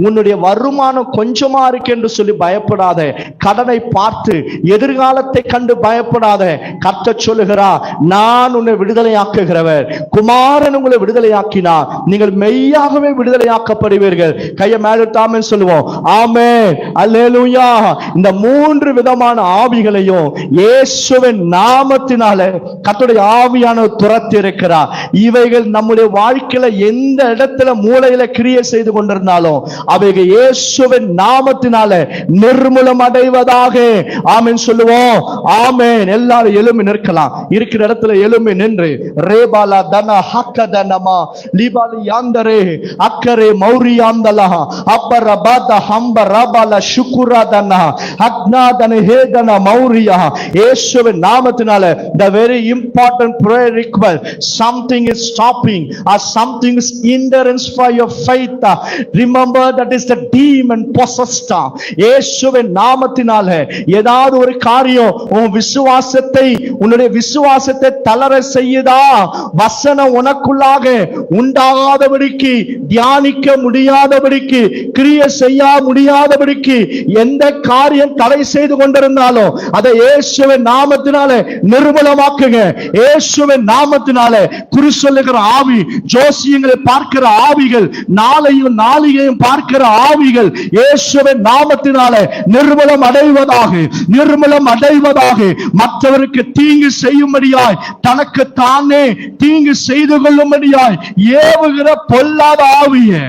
உன்னுடைய வருமானம் கொஞ்சமா இருக்கு என்று சொல்லி பயப்படாத, கடனை பார்த்து எதிர்காலத்தை கண்டு பயப்படாத. கர்த்தர் சொல்லுகிறார், நான் உன்னை விடுதலையாக்குகிறவர். குமாரன் உங்களை விடுதலையாக்கினார், நீங்கள் மெய்யாகவே விடுதலையாக்கப்படுவீர்கள். கையை மேல ஆமென் சொல்லுவோம். ஆமென், அல்லேலூயா. இந்த 3 விதமான ஆவிகளையும் இயேசுவின் நாமத்தினால கர்த்தருடைய ஆவியானவர் துரத்தி இருக்கிறார். இவைகள் நம்முடைய வாழ்க்கையில எந்த இடத்துல மூளையில கிரியை செய்து கொண்டிருந்தாலும் அவைகள் இயேசுவின் நாமத்தினால நிர்மூலம் அடைவதாக. ஆமென் சொல்லுவோம். ஆமென். எல்லாரும் எழும்பி நிற்கலாம். இருக்கிற இடத்துல எழும்பி நின்று ரேபாலா தன ஹக்கதனமா லிபாலி யாந்தரே அக்கரே மௌரியாந்தலா அப்பரபாத ஹம்பரபால சுக்குராதனா அக்னாதன ஹேதன மௌரியா. இயேசுவின் நாமத்தினால the very important prayer request, something is stopping or something is hindrance for your faith, remember that is the demon possessed. இயேசுவின் நாமத்தினால ஏதாவது ஒரு காரியம் உன் விசுவாசத்தை, உன்னுடைய விசுவாசத்தை தளர செய்யுதா, வசனம் உனக்குள்ளாக உண்டாகாதபடிக்கு, தியானிக்க முடியாதபடிக்கு, கிரியை செய்ய முடியாதபடிக்கு எந்த காரியம் தடை செய்து கொண்டிருந்தாலும் அதை இயேசுவின் நாமத்தினால நிர்மூலமாக்குங்க. இயேசுவின் நாமத்தினால குறி சொல்லுகிற ஆவி, ஜோசியங்களை பார்க்கிற ஆவிகள், நாளையும் நாளிகையும் பார்க்கிற ஆவிகள் இயேசுவின் நாமத்தினால நிர்மூலம் அடைவதாக, நிர்மூலம் அடைவதாக. மற்றவருக்கு தீங்கு செய்யும்படியாய், தனக்கு தானே தீங்கு செய்து கொள்ளும்படியாய் ஏவுகிற பொல்லாத ஆவியே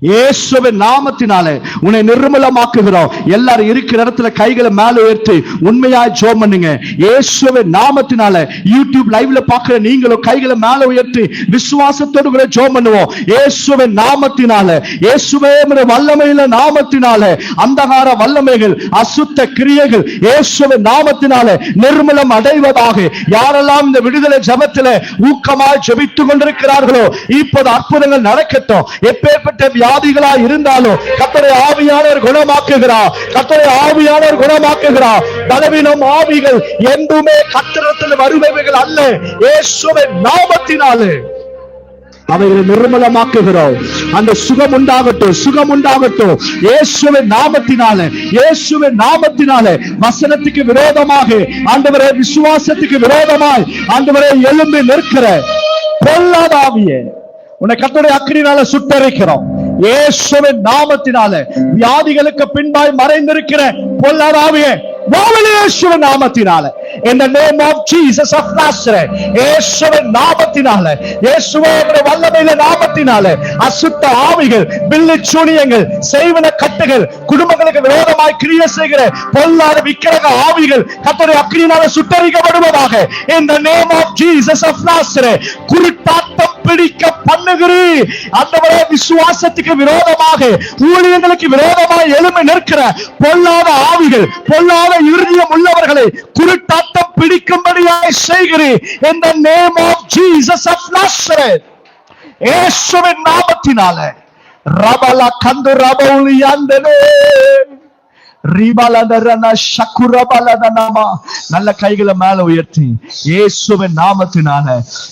இயேசுவின் நாமத்தினாலே உன்னை நிர்மலமாக்குகிறோம். எல்லாரும் இருக்கிற இடத்துல கைகளை மேல உயர்த்தி உண்மையாய் ஜெபம் பண்ணுங்க. இயேசுவின் நாமத்தினாலே யூடியூப் லைவ்ல பார்க்கிற நீங்களும் கைகளை மேல உயர்த்தி விசுவாசத்தோடு கூட ஜெபம் பண்ணுவோம். இயேசுவின் நாமத்தினாலே, இயேசுவே வல்லமையில நாமத்தினாலே அந்தகார வல்லமைகள், அசுத்த கிரியைகள் இயேசுவின் நாமத்தினாலே நிர்மலம் அடைவதாக. யாரெல்லாம் இந்த விடுதலை ஜெபத்திலே ஊக்கமாய் ஜெபித்துக் கொண்டிருக்கிறார்களோ இப்போது அற்புதங்கள் நடக்கட்டும். எப்பேற்பட்ட வியாதிகளா இருந்தாலும் கர்த்தருடைய ஆவியானவர் குணமாக்குகிறார், கர்த்தருடைய ஆவியானவர் குணமாக்குகிறார். பலவீனம் ஆவிகள் என்றுமே கர்த்தரிடத்தில் வருபவைகள் அல்ல, இயேசுவின் நாமத்தினாலே அவைகளை நிர்மலமாக்குகிறோம். அந்த சுகம் உண்டாகட்டும், சுகம் உண்டாகட்டும் இயேசுவின் நாமத்தினாலே, இயேசுவின் நாமத்தினாலே. வசனத்துக்கு விரோதமாக ஆண்டவரே, விசுவாசத்துக்கு விரோதமாய் ஆண்டவரே எழும்பி நிற்கிற பொல்லாத ஆவியே உன்னை கர்த்தருடைய அக்கினியால சுட்டெரிக்கிறோம். இயேசுவின் நாமத்தினாலே வியாதிகளுக்கு பின்பாய் மறைந்திருக்கிற பொல்லாத ஆவியே இயேசுவின் நாமத்தினாலே, in the name of Jesus of Nazareth, இயேசுவின் நாமத்தினாலே, இயேசுவின் வல்லமையில நாமத்தினாலே அசுத்த ஆவிகள், பில்லி சூனியங்கள், செய்வன கட்டுகள், குடும்பங்களுக்கு விரோதமாய் கிரியை செய்கிற பொல்லாத விக்கிரக ஆவிகள் கர்த்தருடைய அக்கினியால சுட்டெரிக்கப்படுவதாக. in the name of Jesus of Nazareth, குருட்டாட்டம் பிடிக்க பண்ணுகிறீர் ஆண்டவரே. விசுவாசத்துக்கு விரோதமாக, ஊழியர்களுக்கு விரோதமாக எழும்பி நிற்கிற பொல்லாத ஆவிகள், பொல்லாத இருதயம் உள்ளவர்களை குருட்டாட்டம் பிடிக்கும்படியாய் செய்கிறீர். in the name of Jesus of Nazareth, இயேசுவின் நாமத்தினாலே ரபல கந்து ரபௌலி அந்தனே ரீபாலதரன ஷகுரபாலதனமா. நல்ல கைகளை மேல உயர்த்தி இயேசுவின் நாமத்தினால,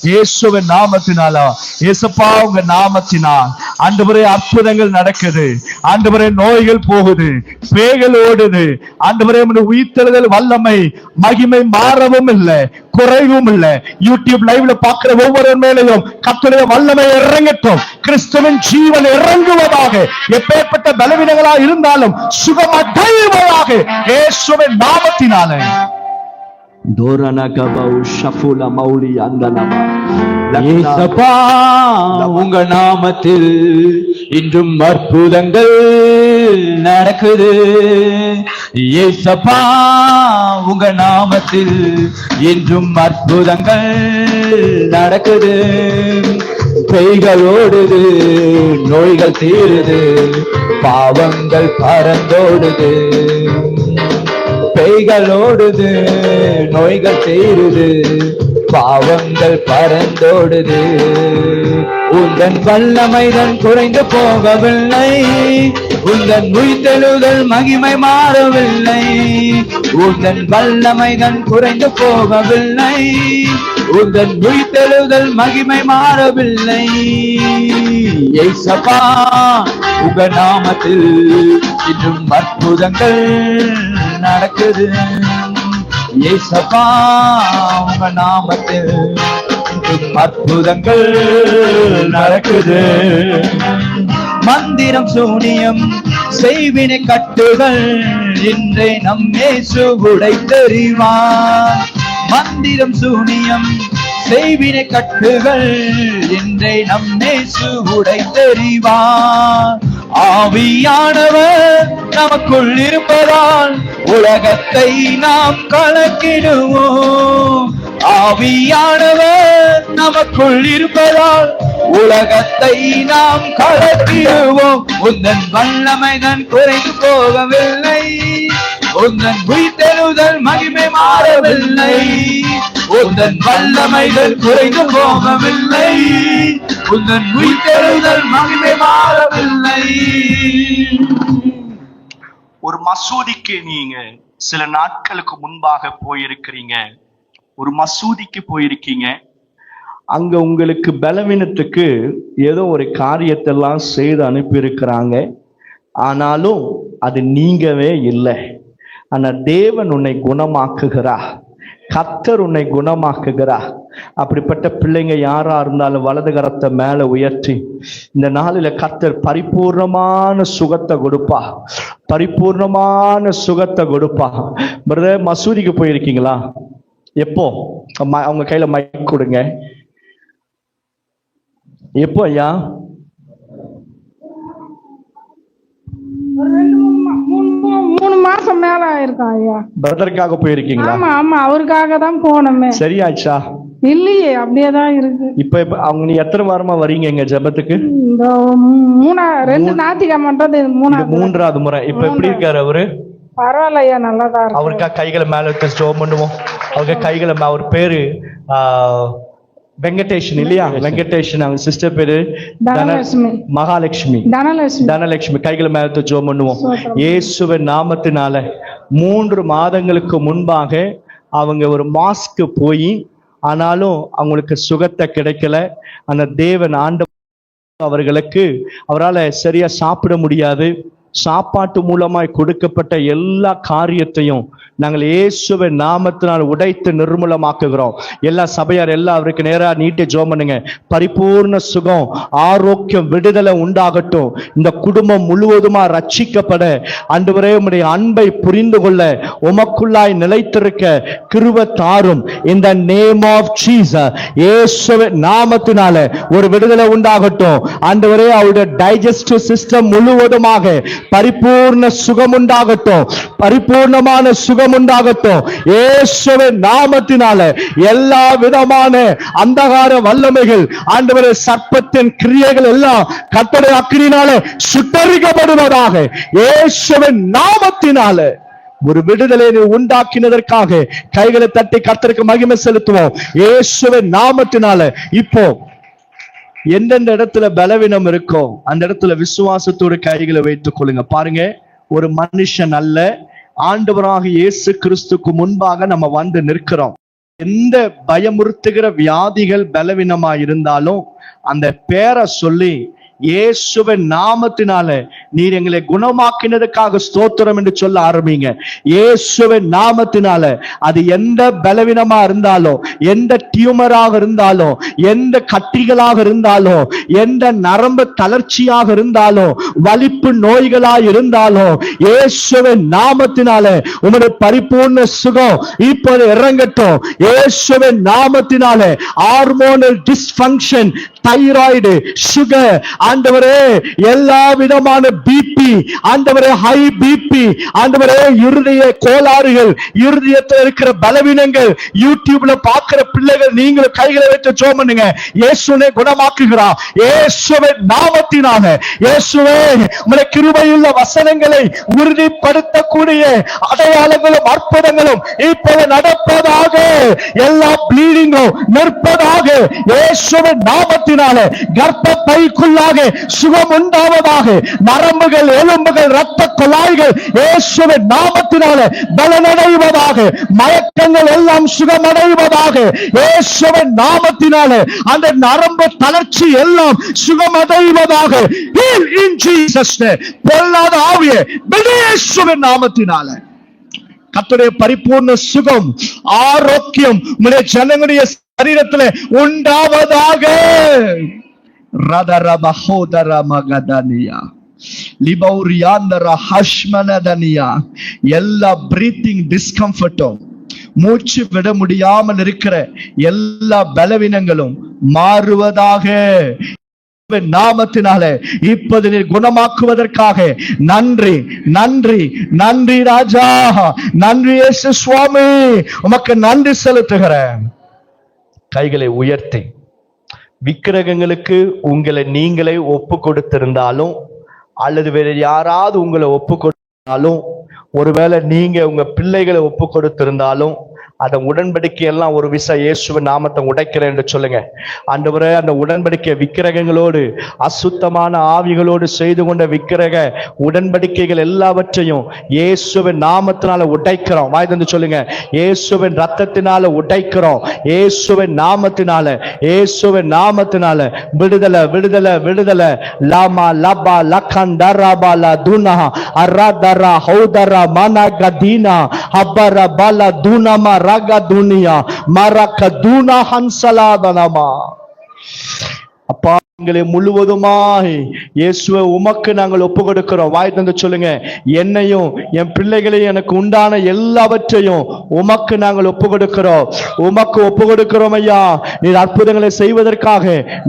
இயேசுவின் நாமத்தினால, இயேசுப்பா உங்க நாமத்தினால் ஆண்டவரே அற்புதங்கள் நடக்குது. ஆண்டவரே நோய்கள் போகுது, பேய்கள் ஓடுது. ஆண்டவரே உயிர்த்தெழுதல் வல்லமை மகிமை மாறவும் இல்லை, குறைவும் இல்லை. யூடியூப் லைவ்ல பார்க்கிற ஒவ்வொரு மேலையும் கர்த்தருடைய வல்லமை இறங்கட்டும். கிறிஸ்துவின் ஜீவன் இறங்குவதாக. எப்பேற்பட்ட பலவீனங்களா இருந்தாலும் சுகமடைவதாக இயேசுவின் நாமத்தினாலே. இயேசப்பா உங்க நாமத்தில் இன்றும் அற்புதங்கள் நடக்குது. இயேசப்பா உங்க நாமத்தில் இன்றும் அற்புதங்கள் நடக்குது. பேய்கள் ஓடுது, நோய்கள் தீருது, பாவங்கள் பறந்தோடுது. பேய்கள் ஓடுது, நோய்கள் தீருது, பாவங்கள் பறந்தோடுது. உந்தன் வல்லமைதான் குறைந்து போகவில்லை, உந்தன் உயிர்த்தெழுதல் மகிமை மாறவில்லை. உந்தன் வல்லமைதான் குறைந்து போகவில்லை, உந்தன் உயிர்த்தெழுதல் மகிமை மாறவில்லை. இயேசப்பா உங்க நாமத்தில் இன்னும் அற்புதங்கள் நடக்குது. இயேசப்பா உங்க நாமத்தில் இன்றும் அற்புதங்கள் நடக்குது. மந்திரம் சூனியம் செய்வினை கட்டுகள் இன்றை நம் இயேசு உடைத்தெறிவார். மந்திரம் சூனியம் செய்வினை கட்டுகள் இன்றை நம் இயேசு உடைத்தெறிவார். ஆவியானவர் நமக்குள் இருப்பதால் உலகத்தை நாம் கலக்கிடுவோம். ஆவியானவர் நமக்குள் இருப்பதால் உலகத்தை நாம் கலக்கிடுவோம். உந்தன் வல்லமைதான் குறைந்து போகவில்லை, உந்தன் உயிர்த்தெழுதல் மகிமை மாறவில்லை. உந்தன் வல்லமைகள் குறைந்து போகவில்லை, உந்தன் உயிர்த்தெழுதல் மகிமை மாறவில்லை. ஒரு மசூதிக்கு நீங்க சில நாட்களுக்கு முன்பாக போயிருக்கிறீங்க. ஒரு மசூதிக்கு போயிருக்கீங்க. அங்க உங்களுக்கு பலவீனத்துக்கு ஏதோ ஒரு காரியத்தை எல்லாம் செய்து அனுப்பி இருக்கிறாங்க. ஆனாலும் அது நீங்கவே இல்லை. ஆனா தேவன் உன்னை குணமாக்குகிறார், கர்த்தர் உன்னை குணமாக்குகிறார். அப்படிப்பட்ட பிள்ளைங்க யாரா இருந்தாலும் வலது கரத்தை மேல உயர்த்தி இந்த நாளில கர்த்தர் பரிபூர்ணமான சுகத்தை கொடுப்பா, பரிபூர்ணமான சுகத்தை கொடுப்பா. பிரதர், மசூதிக்கு போயிருக்கீங்களா? எப்போ? அவங்க கையில மைக் கொடுங்க. எப்போ ஐயா? மூணு மாசம் மேல ஆயிருக்கா ஐயா. பிரதருக்காக போயிருக்கீங்களா? ஆமா ஆமா, அவருக்காக தான் போனோமே. சரியாச்சா? இல்லையே, அப்படியேதான் இருக்கு. இப்ப அவங்க நீ எத்தனை வாரமா வரீங்க எங்க ஜெபத்துக்கு? இந்த ரெண்டு ஞாயிற்றுக்கிழமை மூன்றாவது முறை. இப்ப எப்படி இருக்காரு அவரு? பரவாயில்லையா, நல்லாதான் இருக்கு. அவருக்கா கைகளை மேல வச்சு ஜெபம் பண்ணுவோம். அவங்க கைகளை அவர் பேரு வெங்கடேஷன் இல்லையா? வெங்கடேஷன். அவங்க சிஸ்டர் பேரு தனலட்சுமி. மகாலட்சுமி. தனலட்சுமி. கைகளை மேல வச்சு ஜெபம் பண்ணுவோம். இயேசுவின் நாமத்தினால 3 மாதங்களுக்கு முன்பாக அவங்க ஒரு மாஸ்க்கு போய், ஆனாலும் அவங்களுக்கு சுகத்தை கிடைக்கல. அந்த தேவன் ஆண்டவர் அவர்களுக்கு அவரால் சரியா சாப்பிட முடியாது. சாப்பாட்டு மூலமாய் கொடுக்கப்பட்ட எல்லா காரியத்தையும் நாங்கள் இயேசுவின் நாமத்தினால் உடைத்து நிர்மூலமாக்குகிறோம். எல்லா சபையார் எல்லாம் அவருக்கு நேரா நீட்டி ஜெபம் பண்ணுங்க. பரிபூர்ண சுகம், ஆரோக்கியம், விடுதலை உண்டாகட்டும். இந்த குடும்பம் முழுவதுமா ரட்சிக்கப்பட ஆண்டவரே உம்முடைய அன்பை புரிந்து கொள்ள உமக்குள்ளாய் நிலைத்திருக்க கிருபை தாரும். இந்த நேம் ஆஃப் ஜீசஸ், இயேசுவின் நாமத்தினால ஒரு விடுதலை உண்டாகட்டும். ஆண்டவரே அவருடைய டைஜஸ்டிவ் சிஸ்டம் முழுவதுமாக பரிபூர்ண சுகம் உண்டாகட்டும், பரிபூர்ணமான சுகம் உண்டாகட்டும். இயேசுவின் நாமத்தினால எல்லா விதமான அந்தகார வல்லமைகள், ஆண்டவரே சர்ப்பத்தின் கிரியைகள் எல்லாம் கர்த்தருடைய அக்கினியினால சுட்டரிக்கப்படுவதாக. இயேசுவின் நாமத்தினால ஒரு விடுதலை உண்டாக்கினதற்காக கைகளை தட்டி கர்த்தருக்கு மகிமை செலுத்துவோம். இயேசுவின் நாமத்தினால இப்போ எந்தெந்த இடத்துல பலவீனம் இருக்கோ அந்த இடத்துல விசுவாசத்தோட கைகளை வைத்துக் கொள்ளுங்க. பாருங்க, ஒரு மனுஷன் அல்ல, ஆண்டவராக இயேசு கிறிஸ்துக்கு முன்பாக நம்ம வந்து நிற்கிறோம். எந்த பயமுறுத்துகிற வியாதிகள் பலவீனமா இருந்தாலும் அந்த பேரை சொல்லி இயேசுவின் நாமத்தினால நீர் எங்களை குணமாக்கினதுக்காக ஸ்தோத்திரம் என்று சொல்ல ஆரம்பிங்க. இயேசுவின் நாமத்தினால அது எந்த பலவீனமா இருந்தாலும், எந்த டியூமராக இருந்தாலும், எந்த கட்டிகளாக இருந்தாலும், எந்த நரம்பு தளர்ச்சியாக இருந்தாலும், வலிப்பு நோய்களாக இருந்தாலும், இயேசுவின் நாமத்தினால உங்களுடைய பரிபூர்ண சுகம் இப்போது இறங்கட்டும். இயேசுவின் நாமத்தினால ஹார்மோனல் டிஸ்பங்க்ஷன், தைராய்டு, சுகர், ஆண்டவரே எல்லா விதமான பிபி, ஆண்டவரே ஹை பிபி, ஆண்டவரே இருதய கோளாறுகள், இருதயத்தில் இருக்கிற பலவீனங்கள், யூடியூப்ல பார்க்கிற பிள்ளைகள் நீங்களும் கைகளை வைத்து ஜெபம் பண்ணுங்க. இயேசுவே குணமாக்குகிறார். இயேசுவின் நாமத்தினால இயேசுவே உம்முடைய கிருபையுள்ள வசனங்களை உறுதிப்படுத்தக்கூடிய அடையாளங்களும் அற்புதங்களும் இப்போது நடப்பதாக, எல்லா ப்ளீடிங்கும் நிற்பதாக இயேசுவின் நாமத்தினால. கர்ப்பப்பைக்குள்ளாக சுகம் உண்டாவதாக. நரம்புகள், எலும்புகள், இரத்த குழாய்கள் இயேசுவின் நாமத்தினால பலனடைவதாக. மயக்கங்கள் எல்லாம் சுகமடைவதாக இயேசுவின் நாமத்தினால. அந்த நரம்பு தளர்ச்சி எல்லாம் சுகமடைவதாக. Heal in Jesus name. பொல்லாத ஆவியே இயேசுவின் நாமத்தினால கர்த்தருடைய பரிபூர்ண சுகம், ஆரோக்கியம் உம்முடைய ஜனங்களுடைய சரீரத்தில் உண்டாவதாக. எல்லா பிரீத்திங் டிஸ்கம்ஃபர்ட்டும், மூச்சு விட முடியாமல் இருக்கிற எல்லா பலவீனங்களும் மாறுவதாக நாமத்தினால. இப்போது நீர் குணமாக்குவதற்காக நன்றி, நன்றி, நன்றி ராஜா, நன்றி இயேசு சுவாமி, உமக்கு நன்றி செலுத்துகிறேன். கைகளை உயர்த்தி விக்கிரகங்களுக்கு உங்களை நீங்களே ஒப்பு கொடுத்திருந்தாலும், அல்லது வேற யாராவது உங்களை ஒப்பு கொடுத்திருந்தாலும், ஒருவேளை நீங்க உங்க பிள்ளைகளை ஒப்பு கொடுத்திருந்தாலும், அந்த உடன்படிக்கை எல்லாம் ஒரு விசை இயேசுவின் நாமத்தை உடைக்கிறேன் என்று சொல்லுங்க. ஆண்டவரே, அந்த உடன்படிக்கை விக்கிரகங்களோடு, அசுத்தமான ஆவிகளோடு செய்து கொண்ட விக்கிரக உடன்படிக்கைகள் எல்லாவற்றையும் இயேசுவின் நாமத்தினால உடைக்கிறோம். வாய் தந்து சொல்லுங்க, இயேசுவின் ரத்தத்தினால உடைக்கிறோம். இயேசுவின் நாமத்தினால, இயேசுவின் நாமத்தினால விடுதலை, விடுதலை, விடுதலை. லாமா லபா லக்கண்டரபா லதுனா அரதரா ஹௌதரா மனகதீனா அபர பல துனமா raga dunia marakaduna hansaladana. அப்பா, எங்களை முழுவதுமாய் இயேசுவே உமக்கு நாங்கள் ஒப்பு கொடுக்கிறோம். வாய் தந்து சொல்லுங்க, என்னையும் என் பிள்ளைகளையும் எனக்கு உண்டான எல்லாவற்றையும் உமக்கு நாங்கள் ஒப்பு கொடுக்கிறோம். உமக்கு ஒப்பு கொடுக்கிறோம் ஐயா. நீர் அற்புதங்களை செய்வதற்காக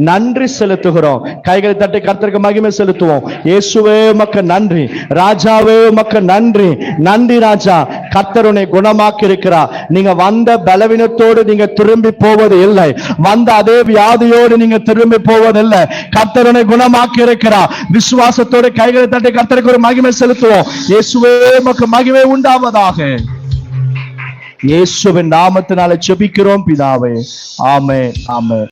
நன்றி செலுத்துகிறோம். கைகளை தட்டி கர்த்தருக்கு மகிமை செலுத்துவோம். இயேசுவே உமக்கு நன்றி, ராஜாவே உமக்கு நன்றி. நன்றி ராஜா, கர்த்தர் உன்னை குணமாக்கி இருக்கிறார். நீங்க வந்த பலவீனத்தோடு நீங்க திரும்பி போவது இல்லை, வந்த அதே வியாதியோடு நீங்க திரும்பி போவதில்லை. கர்த்தரனை குணமாக்கி இருக்கிறார். விசுவாசத்தோடு கைகளை தட்டி கர்த்தருக்கு ஒரு மகிமை செலுத்துவோம். இயேசுவே உமக்கு மகிமை உண்டாவதாக. இயேசுவின் நாமத்தினால ஜெபிக்கிறோம் பிதாவே. ஆமென், ஆமென்.